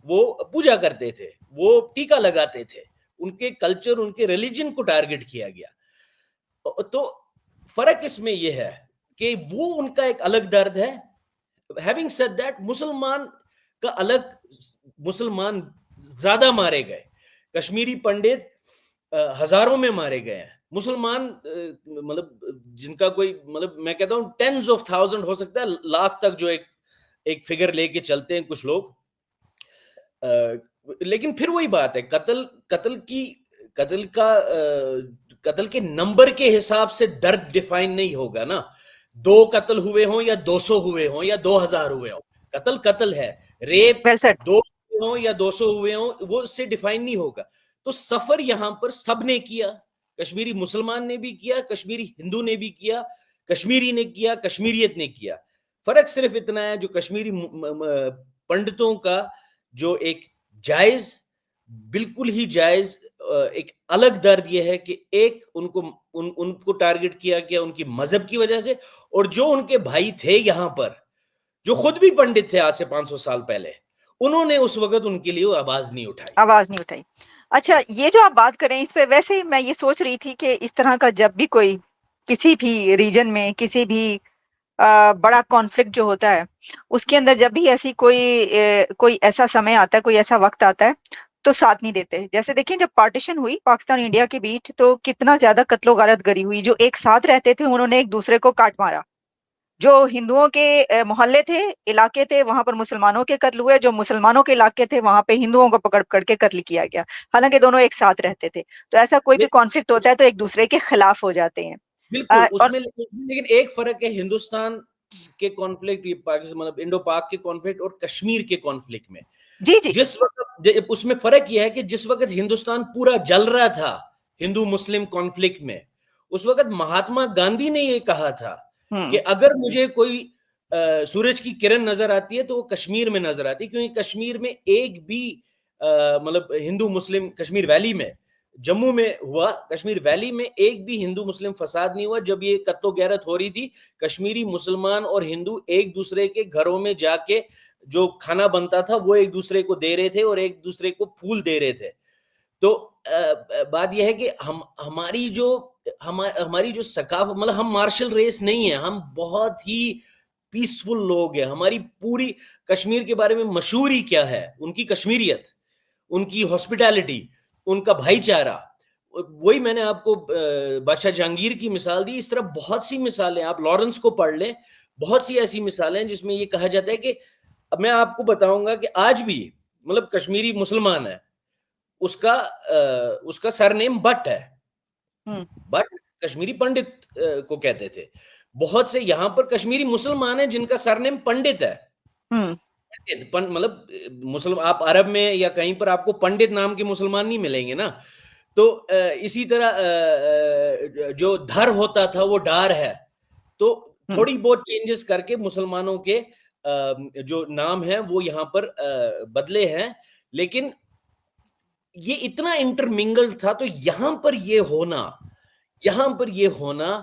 وہ پوجا کرتے تھے, وہ ٹیکا لگاتے تھے, ان کے کلچر, ان کے ریلیجن کو ٹارگٹ کیا گیا. تو فرق اس میں یہ ہے کہ وہ ان کا ایک الگ درد ہے. Having said that, مسلمان کا الگ, مسلمان زیادہ مارے گئے, کشمیری پنڈت ہزاروں میں مارے گئے ہیں. مسلمان جن کا کوئی میں کہتا ہوں ٹینز آف تھاؤزینڈ ہو سکتا ہے, لاکھ تک جو ایک فگر لے کے چلتے ہیں کچھ لوگ. لیکن پھر وہی بات ہے, قتل کے نمبر کے حساب سے درد ڈیفائن نہیں ہوگا نا. 2 قتل ہوئے ہوں یا 200 ہوئے ہوں یا 2000 ہوئے ہوں, قتل ہے. ریپ 2 ہوں یا 200 ہوئے ہوں, وہ اس سے ڈیفائن نہیں ہوگا. تو سفر یہاں پر سب نے کیا, کشمیری مسلمان نے بھی کیا, کشمیری ہندو نے بھی کیا, کشمیری نے کیا, کشمیریت نے کیا. فرق صرف اتنا ہے, جو کشمیری پنڈتوں کا جو ایک جائز, بالکل ہی جائز ایک الگ درد یہ ہے کہ ایک ان کو ٹارگٹ کیا گیا ان کی مذہب کی وجہ سے, اور جو ان کے بھائی تھے یہاں پر جو خود بھی پنڈت تھے آج سے 500 سال پہلے, انہوں نے اس وقت ان کے لیے آواز نہیں اٹھائی.
اچھا, یہ جو آپ بات کریں اس پہ, ویسے ہی میں یہ سوچ رہی تھی کہ اس طرح کا جب بھی کوئی کسی بھی ریجن میں کسی بھی بڑا کانفلکٹ جو ہوتا ہے, اس کے اندر جب بھی ایسی کوئی ایسا سمے آتا ہے, کوئی ایسا وقت آتا ہے تو ساتھ نہیں دیتے. جیسے دیکھیں جب پارٹیشن ہوئی پاکستان انڈیا کے بیچ, تو کتنا زیادہ قتل و غارت گری ہوئی. جو ایک ساتھ رہتے تھے انہوں نے ایک دوسرے کو کاٹ مارا. جو ہندوؤں کے محلے تھے, علاقے تھے, وہاں پر مسلمانوں کے قتل ہوئے. جو مسلمانوں کے علاقے تھے وہاں پہ ہندوؤں کو پکڑ پکڑ کے قتل کیا گیا, حالانکہ دونوں ایک ساتھ رہتے تھے. تو ایسا کوئی بھی کانفلکٹ ہوتا ہے تو ایک دوسرے کے خلاف ہو جاتے ہیں.
بالکل اس
اور
میں, لیکن ایک فرق ہے ہندوستان کے کانفلکٹ, مطلب انڈو پاک کے کانفلکٹ اور کشمیر کے کانفلکٹ میں.
جی جی
جس وقت اس میں فرق یہ ہے کہ جس وقت ہندوستان پورا جل رہا تھا ہندو مسلم کانفلکٹ میں, اس وقت مہاتما گاندھی نے یہ کہا تھا کہ اگر مجھے کوئی سورج کی کرن نظر آتی ہے تو وہ کشمیر میں نظر آتی ہے, کیونکہ کشمیر میں ایک بھی مطلب ہندو مسلم, کشمیر ویلی میں, جموں میں ہوا, کشمیر ویلی میں ایک بھی ہندو مسلم فساد نہیں ہوا. جب یہ قتل و غارت ہو رہی تھی, کشمیری مسلمان اور ہندو ایک دوسرے کے گھروں میں جا کے جو کھانا بنتا تھا وہ ایک دوسرے کو دے رہے تھے اور ایک دوسرے کو پھول دے رہے تھے. تو بات یہ ہے کہ ہماری جو ثقافت, مطلب ہم مارشل ریس نہیں ہے, ہم بہت ہی پیسفل لوگ ہیں. ہماری پوری کشمیر کے بارے میں مشہور ہی کیا ہے, ان کی کشمیریت, ان کی ہاسپٹیلٹی, ان کا بھائی چارہ. وہی میں نے آپ کو بادشاہ جہانگیر کی مثال دی, اس طرح بہت سی مثالیں, آپ لارنس کو پڑھ لیں, بہت سی ایسی مثالیں جس میں یہ کہا جاتا ہے کہ میں آپ کو بتاؤں گا کہ آج بھی مطلب کشمیری مسلمان ہے, اس کا سر نیم بٹ ہے, بٹ کشمیری پنڈت کو کہتے تھے. بہت سے یہاں پر کشمیری مسلمان ہیں جن کا سر نیم پنڈت ہے. مطلب آپ عرب میں یا کہیں پر آپ کو پنڈت نام کے مسلمان نہیں ملیں گے نا. تو اسی طرح جو دھر ہوتا تھا وہ ڈار ہے. تو تھوڑی بہت چینجز کر کے مسلمانوں کے جو نام ہیں وہ یہاں پر بدلے ہیں, لیکن یہ اتنا انٹرمنگل تھا. تو یہاں پر یہ ہونا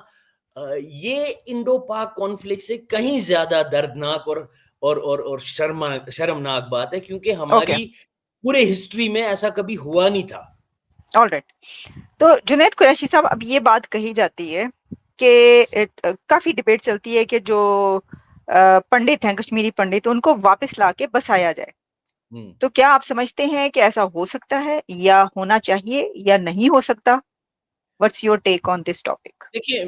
یہ انڈو پاک کانفلکٹ سے کہیں زیادہ دردناک اور شرمناک بات ہے, کیونکہ ہماری پورے ہسٹری میں ایسا کبھی ہوا نہیں تھا.
All right. تو جنید قریشی صاحب, اب یہ بات کہی جاتی ہے کہ کافی ڈبیٹ چلتی ہے کہ جو پنڈت ہیں, کشمیری پنڈت, ان کو واپس لا کے بسایا جائے. تو کیا آپ سمجھتے ہیں کہ ایسا ہو سکتا ہے یا ہونا چاہیے یا نہیں ہو سکتا؟ What's your take on this topic?
دیکھیے,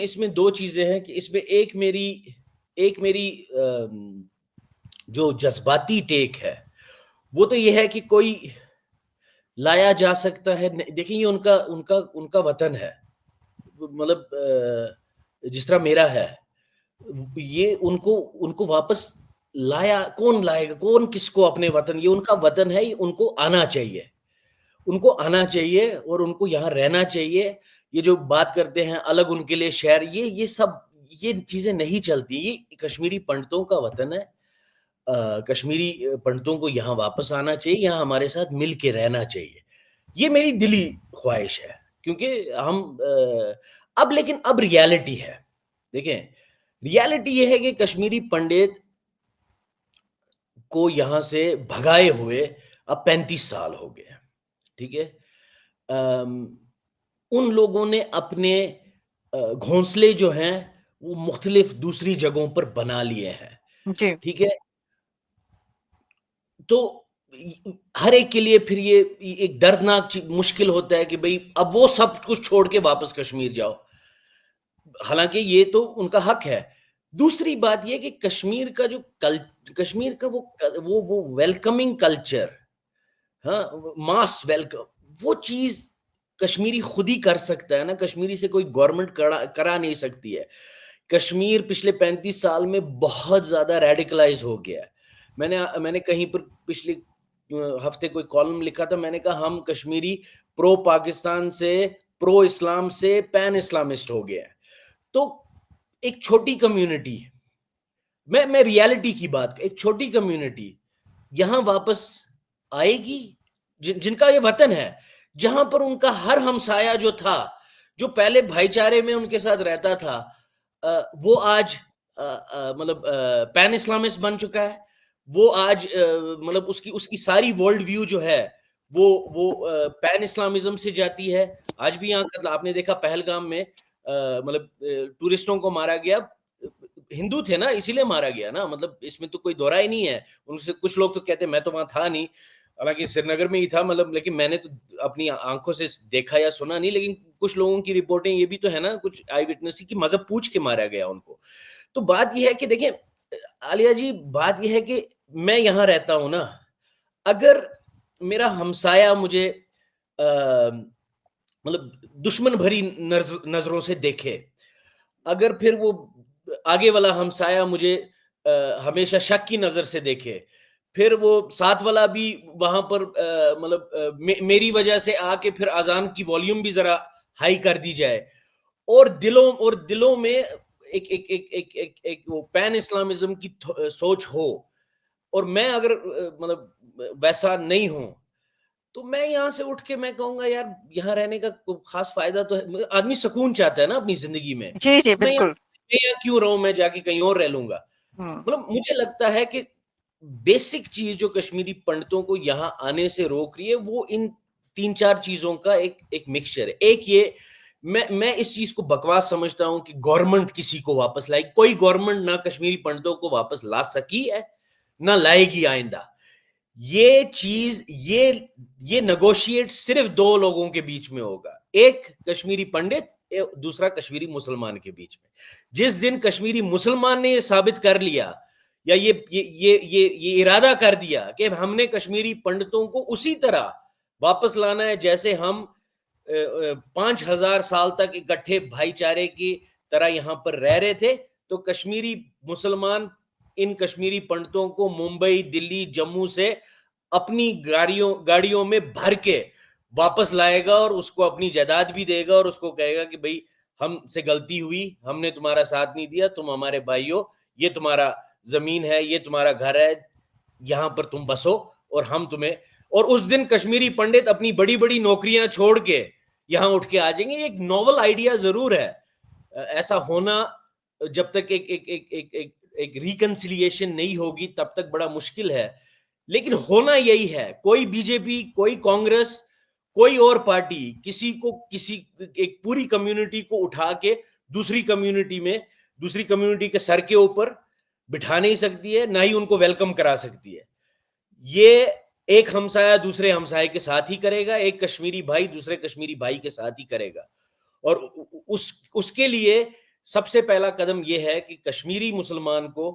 اس میں دو چیزیں ہیں کہ اس میں ایک میری جو جذباتی ٹیک ہے وہ تو یہ ہے کہ کوئی لایا جا سکتا ہے. دیکھیں, یہ ان کا وطن ہے, مطلب جس طرح میرا ہے, یہ ان کو واپس لایا, کون لائے گا, کون کس کو اپنے وطن, یہ ان کا وطن ہے, ان کو آنا چاہیے, اور ان کو یہاں رہنا چاہیے. یہ جو بات کرتے ہیں الگ ان کے لیے شہر, یہ چیزیں نہیں چلتی. یہ کشمیری پنڈتوں کا وطن ہے, کشمیری پنڈتوں کو یہاں واپس آنا چاہیے, یہاں ہمارے ساتھ مل کے رہنا چاہیے. یہ میری دلی خواہش ہے, کیونکہ لیکن اب ریالٹی ہے. دیکھیں, ریالٹی یہ ہے کہ کشمیری پنڈت کو یہاں سے بھگائے ہوئے اب 35 سال ہو گئے. ٹھیک ہے, ان لوگوں نے اپنے گھونسلے جو ہیں وہ مختلف دوسری جگہوں پر بنا لیے ہیں.
جی.
ٹھیک ہے, تو ہر ایک کے لیے پھر یہ ایک دردناک مشکل ہوتا ہے کہ بھئی اب وہ سب کچھ چھوڑ کے واپس کشمیر جاؤ, حالانکہ یہ تو ان کا حق ہے. دوسری بات یہ کہ کشمیر کا وہ ویلکمنگ کلچر, ہاں, ماس ویلکم, وہ چیز کشمیری خود ہی کر سکتا ہے نا. کشمیری سے کوئی گورنمنٹ کرا نہیں سکتی ہے. کشمیر پچھلے 35 سال میں بہت زیادہ ریڈیکلائز ہو گیا ہے. میں نے کہیں پر پچھلے ہفتے کوئی کالم لکھا تھا, میں نے کہا ہم کشمیری پرو پاکستان سے پرو اسلام سے پین اسلامسٹ ہو گیا ہے. تو ایک چھوٹی کمیونٹی, میں ریالٹی کی بات, ایک چھوٹی کمیونٹی یہاں واپس آئے گی, جن کا یہ وطن ہے, جہاں پر ان کا ہر ہمسایہ جو تھا, جو پہلے بھائی چارے میں ان کے ساتھ رہتا تھا, وہ آج مطلب پین اسلامسٹ بن چکا ہے. وہ آج مطلب اس کی ساری ورلڈ ویو جو ہے وہ پین اسلامزم سے جاتی ہے. آج بھی یہاں آپ نے دیکھا پہلگام میں مطلب ٹورسٹوں کو مارا گیا, ہندو تھے نا اسی لیے مارا گیا نا, مطلب اس میں تو کوئی دو رائے نہیں ہے. ان سے کچھ لوگ تو کہتے ہیں میں تو وہاں تھا نہیں, حالانکہ سری نگر میں ہی تھا, مطلب لیکن میں نے تو اپنی آنکھوں سے دیکھا یا سنا نہیں, لیکن کچھ لوگوں کی رپورٹیں یہ بھی تو ہے نا, کچھ آئی وٹنس کی مذہب پوچھ کے مارا گیا ان کو. تو بات یہ ہے کہ دیکھیں عالیہ جی, بات یہ ہے کہ میں یہاں رہتا ہوں نا, اگر میرا ہمسایہ مجھے مطلب دشمن بھری نظروں سے دیکھے, اگر پھر وہ آگے والا ہمسایہ مجھے ہمیشہ شک کی نظر سے دیکھے, پھر وہ ساتھ والا بھی وہاں پر مطلب میری وجہ سے آ کے پھر اذان کی والیوم بھی ذرا ہائی کر دی جائے, اور دلوں میں ایک وہ پین اسلامزم کی سوچ ہو, اور میں اگر مطلب ویسا نہیں ہوں, تو میں یہاں سے اٹھ کے میں کہوں گا یار یہاں رہنے کا خاص فائدہ تو ہے. آدمی سکون چاہتا ہے نا اپنی زندگی میں,
جی جی
میں
بالکل.
یہاں کیوں رہوں, میں جا کے کہیں اور رہ لوں گا. مطلب مجھے لگتا ہے کہ بیسک چیز جو کشمیری پنڈتوں کو یہاں آنے سے روک رہی ہے وہ ان 3-4 چیزوں کا ایک مکسچر ہے. ایک یہ, میں اس چیز کو بکواس سمجھتا ہوں کہ گورنمنٹ کسی کو واپس لائے. کوئی گورنمنٹ نہ کشمیری پنڈتوں کو واپس لا سکی ہے نہ لائے گی آئندہ. یہ چیز یہ نیگوشیٹ صرف 2 لوگوں کے بیچ میں ہوگا, ایک کشمیری پنڈت, دوسرا کشمیری مسلمان کے بیچ میں. جس دن کشمیری مسلمان نے یہ ثابت کر لیا یا یہ ارادہ کر دیا کہ ہم نے کشمیری پنڈتوں کو اسی طرح واپس لانا ہے جیسے ہم 5000 سال تک اکٹھے بھائی چارے کی طرح یہاں پر رہ رہے تھے, تو کشمیری مسلمان ان کشمیری پنڈتوں کو ممبئی, دلی, جموں سے اپنی گاڑیوں میں بھر کے واپس لائے گا, اور اس کو اپنی جائیداد بھی دے گا, اور اس کو کہے گا کہ بھئی ہم سے غلطی ہوئی, ہم نے تمہارا ساتھ نہیں دیا, تم ہمارے بھائی ہو, یہ تمہارا زمین ہے, یہ تمہارا گھر ہے, یہاں پر تم بسو, اور ہم تمہیں. اور اس دن کشمیری پنڈت اپنی بڑی بڑی نوکریاں چھوڑ کے یہاں اٹھ کے آ جائیں گے. ایک نوول آئیڈیا ضرور ہے, ایسا ہونا جب تک ایک ریکنسیلیشن نہیں ہوگی تب تک بڑا مشکل ہے, لیکن ہونا یہی ہے. کوئی بی جے پی, کوئی کانگریس, کوئی اور پارٹی کسی ایک پوری کمیونٹی کو اٹھا کے دوسری کمیونٹی کے سر کے اوپر بٹھا نہیں سکتی ہے, نہ ہی ان کو ویلکم کرا سکتی ہے. یہ ایک ہمسایہ دوسرے ہمسائے کے ساتھ ہی کرے گا, ایک کشمیری بھائی دوسرے کشمیری بھائی کے ساتھ ہی کرے گا. اور اس کے لیے سب سے پہلا قدم یہ ہے کہ کشمیری مسلمان کو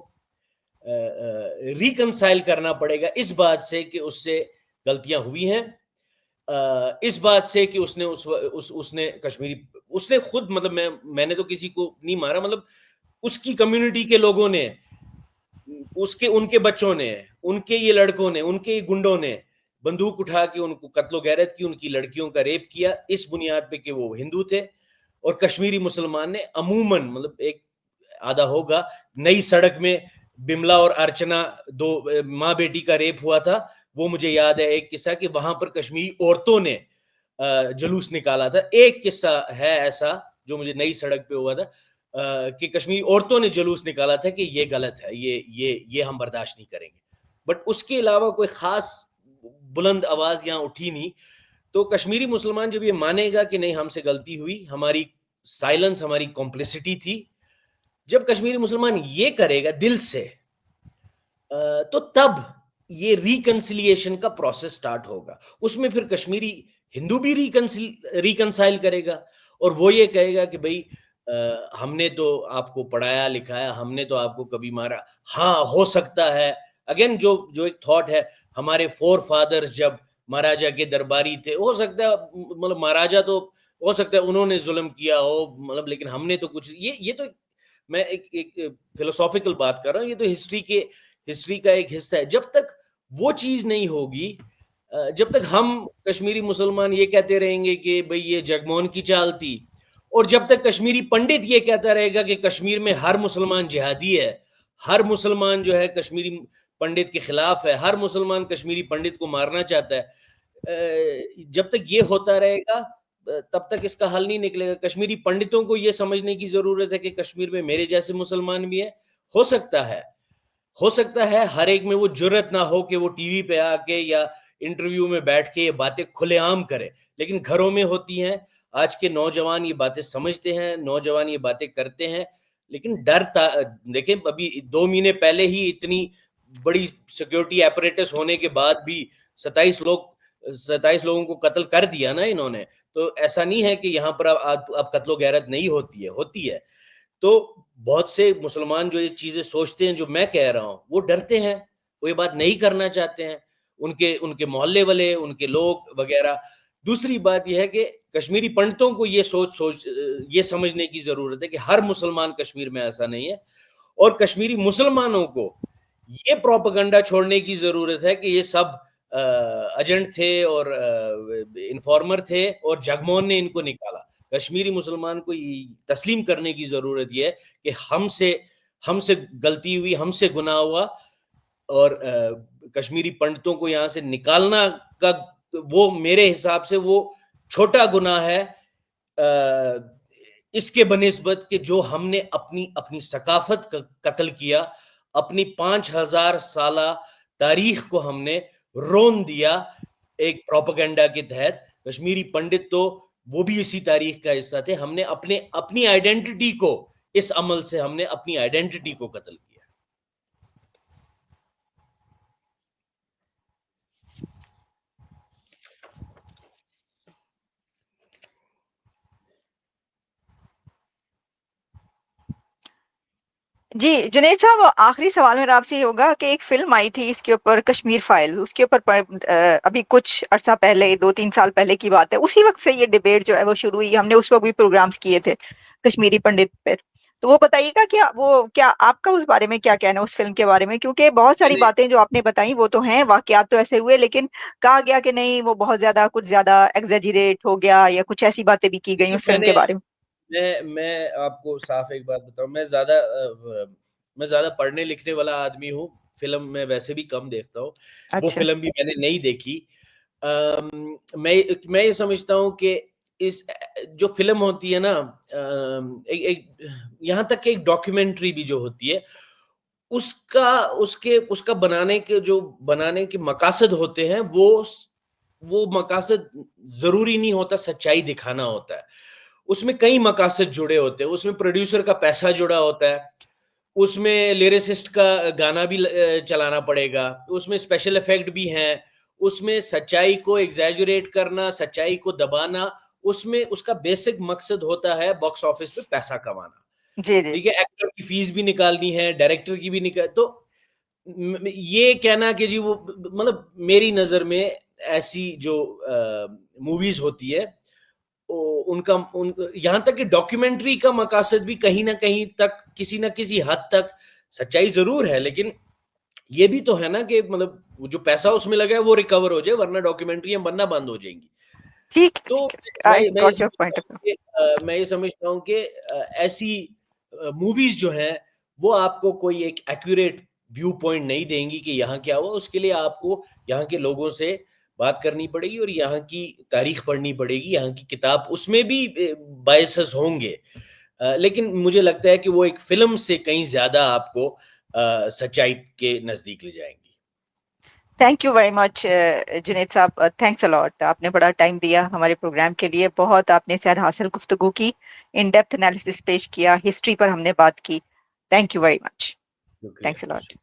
ریکنسائل کرنا پڑے گا اس بات سے کہ اس سے غلطیاں ہوئی ہیں, اس بات سے کہ اس نے کشمیری, اس نے خود, مطلب میں نے تو کسی کو نہیں مارا, مطلب اس کی کمیونٹی کے لوگوں نے, ان کے بچوں نے, ان کے یہ لڑکوں نے, ان کے یہ گنڈوں نے بندوق اٹھا کے ان کو قتل و غارت کی, ان کی لڑکیوں کا ریپ کیا اس بنیاد پہ کہ وہ ہندو تھے. اور کشمیری مسلمان نے عموماً, مطلب ایک آدھا ہوگا, نئی سڑک میں بملا اور ارچنا 2 ماں بیٹی کا ریپ ہوا تھا, وہ مجھے یاد ہے ایک قصہ کہ وہاں پر کشمیری عورتوں نے جلوس نکالا تھا. ایک قصہ ہے ایسا جو مجھے نئی سڑک پہ ہوا تھا کہ کشمیری عورتوں نے جلوس نکالا تھا کہ یہ غلط ہے, یہ ہم برداشت نہیں کریں گے. بٹ اس کے علاوہ کوئی خاص بلند آواز یہاں اٹھی نہیں. تو کشمیری مسلمان جب یہ مانے گا کہ نہیں ہم سے غلطی ہوئی, ہماری سائلنس, ہماری کمپلسٹی تھی, جب کشمیری مسلمان یہ کرے گا دل سے, تو تب یہ ریکنسیلیشن کا پروسیس سٹارٹ ہوگا. اس میں پھر کشمیری ہندو بھی ریکنسائل کرے گا, اور وہ یہ کہے گا کہ بھئی ہم نے تو آپ کو پڑھایا لکھایا, ہم نے تو آپ کو کبھی مارا. ہاں ہو سکتا ہے, اگین جو ایک تھاٹ ہے, ہمارے فور فادرز جب مہاراجا کے درباری تھے, ہو سکتا ہے مطلب مہاراجا تو ہو سکتا ہے انہوں نے ظلم کیا ہو, مطلب لیکن ہم نے تو کچھ, یہ تو میں ایک فلسافیکل بات کر رہا ہوں, یہ تو ہسٹری کا ایک حصہ ہے. جب تک وہ چیز نہیں ہوگی جب تک ہم کشمیری مسلمان یہ کہتے رہیں گے کہ بھئی یہ جگمون کی چال تھی، اور جب تک کشمیری پنڈت یہ کہتا رہے گا کہ کشمیر میں ہر مسلمان جہادی ہے، ہر مسلمان جو ہے کشمیری پنڈت کے خلاف ہے، ہر مسلمان کشمیری پنڈت کو مارنا چاہتا ہے، جب تک یہ ہوتا رہے گا تب تک اس کا حل نہیں نکلے گا. کشمیری پنڈتوں کو یہ سمجھنے کی ضرورت ہے کہ کشمیر میں میرے جیسے مسلمان بھی ہیں. ہو سکتا ہے ہر ایک میں وہ جرت نہ ہو کہ وہ ٹی وی پہ آ کے یا انٹرویو میں بیٹھ کے یہ باتیں کھلے عام کرے، لیکن گھروں میں ہوتی ہیں. آج کے نوجوان یہ باتیں سمجھتے ہیں، نوجوان یہ باتیں کرتے ہیں، لیکن ڈر دیکھیں ابھی 2 مہینے پہلے ہی اتنی بڑی سیکیورٹی ایپریٹس ہونے کے بعد بھی 27 لوگوں کو قتل کر دیا نا انہوں نے. تو ایسا نہیں ہے کہ یہاں پر اب قتل و غیرت نہیں ہوتی ہے. تو بہت سے مسلمان جو یہ چیزیں سوچتے ہیں جو میں کہہ رہا ہوں، وہ ڈرتے ہیں، وہ یہ بات نہیں کرنا چاہتے ہیں، ان کے محلے والے، ان کے لوگ وغیرہ. دوسری بات یہ ہے کہ کشمیری پنڈتوں کو یہ سمجھنے کی ضرورت ہے کہ ہر مسلمان کشمیر میں ایسا نہیں ہے، اور کشمیری مسلمانوں کو یہ پروپیگنڈا چھوڑنے کی ضرورت ہے کہ یہ سب ایجنٹ تھے اور انفارمر تھے اور جگمون نے ان کو نکالا. کشمیری مسلمان کو تسلیم کرنے کی ضرورت یہ ہے کہ ہم سے غلطی ہوئی، ہم سے گناہ ہوا، اور کشمیری پنڈتوں کو یہاں سے نکالنا کا وہ میرے حساب سے وہ چھوٹا گناہ ہے اس کے بنسبت کہ جو ہم نے اپنی ثقافت کا قتل کیا، اپنی 5000 سالہ تاریخ کو ہم نے رون دیا ایک پروپیگنڈا کے تحت. کشمیری پنڈت تو وہ بھی اسی تاریخ کا حصہ تھے. ہم نے اپنی آئیڈینٹی کو، اس عمل سے ہم نے اپنی آئیڈینٹی کو قتل کیا.
جی جنید صاحب، آخری سوال میرا آپ سے یہ ہوگا کہ ایک فلم آئی تھی اس کے اوپر، کشمیر فائل، اس کے اوپر ابھی کچھ عرصہ پہلے، 2-3 سال پہلے کی بات ہے، اسی وقت سے یہ ڈیبیٹ جو ہے وہ شروع ہوئی. ہم نے اس وقت بھی پروگرامز کیے تھے کشمیری پنڈت پہ. تو وہ بتائیے گا کیا آپ کا اس بارے میں کیا کہنا ہے اس فلم کے بارے میں؟ کیونکہ بہت ساری باتیں جو آپ نے بتائیں وہ تو ہیں، واقعات تو ایسے ہوئے، لیکن کہا گیا کہ نہیں وہ بہت زیادہ کچھ زیادہ ایگزیجریٹ ہو گیا، یا کچھ ایسی باتیں بھی کی گئی اس فلم کے بارے میں.
میں آپ کو صاف ایک بات بتاؤں، میں زیادہ پڑھنے لکھنے والا آدمی ہوں. فلم میں ویسے بھی کم دیکھتا ہوں. وہ
اچھا.
فلم بھی میں نے نہیں دیکھی. میں یہ سمجھتا ہوں کہ اس جو فلم ہوتی ہے نا، یہاں تک کہ ایک ڈاکیومنٹری بھی جو ہوتی ہے، اس کا بنانے کے مقاصد ہوتے ہیں، وہ مقاصد ضروری نہیں ہوتا سچائی دکھانا ہوتا ہے. اس میں کئی مقاصد جڑے ہوتے ہیں. اس میں پروڈیوسر کا پیسہ جڑا ہوتا ہے، اس میں لیریسسٹ کا گانا بھی چلانا پڑے گا، اس میں اسپیشل ایفیکٹ بھی ہیں، اس میں سچائی کو ایگزیجریٹ کرنا، سچائی کو دبانا، اس کا بیسک مقصد ہوتا ہے باکس آفس پہ پیسہ کمانا.
جی جی.
ٹھیک ہے، ایکٹر کی فیس بھی نکالنی ہے، ڈائریکٹر کی بھی تو یہ کہنا کہ جی وہ مطلب میری نظر میں ایسی جو موویز ہوتی ہے یہاں تک کہ ڈاکیومنٹری کا مقاصد بھی کہیں نہ کہیں تک، کسی نہ کسی حد تک سچائی ضرور ہے، لیکن یہ بھی تو ہے نا کہ مطلب جو پیسہ اس میں لگا ہے وہ ریکور ہو جائے، ورنہ ڈاکیومنٹریاں بننا بند ہو جائیں گی.
ٹھیک
تو
ہے.
میں یہ سمجھتا ہوں کہ ایسی موویز جو ہیں وہ آپ کو کوئی ایک ایکوریٹ ویو پوائنٹ نہیں دیں گی کہ یہاں کیا ہوا. اس کے لیے آپ کو یہاں کے لوگوں سے بات کرنی پڑے گی اور یہاں کی تاریخ پڑھنی پڑے گی، یہاں کی کتاب، اس میں بھی بائسز ہوں گے، لیکن مجھے لگتا ہے کہ وہ ایک فلم سے کہیں زیادہ آپ کو سچائی کے نزدیک لے جائیں گی.
Thank you very much Junaid صاحب، تھینکس الاٹ. آپ نے بڑا ٹائم دیا ہمارے پروگرام کے لیے، بہت آپ نے سیر حاصل گفتگو کی، ان ڈیپتھ انالیسس پیش کیا، ہسٹری پر ہم نے بات کی. Thank you very much. Thanks allot.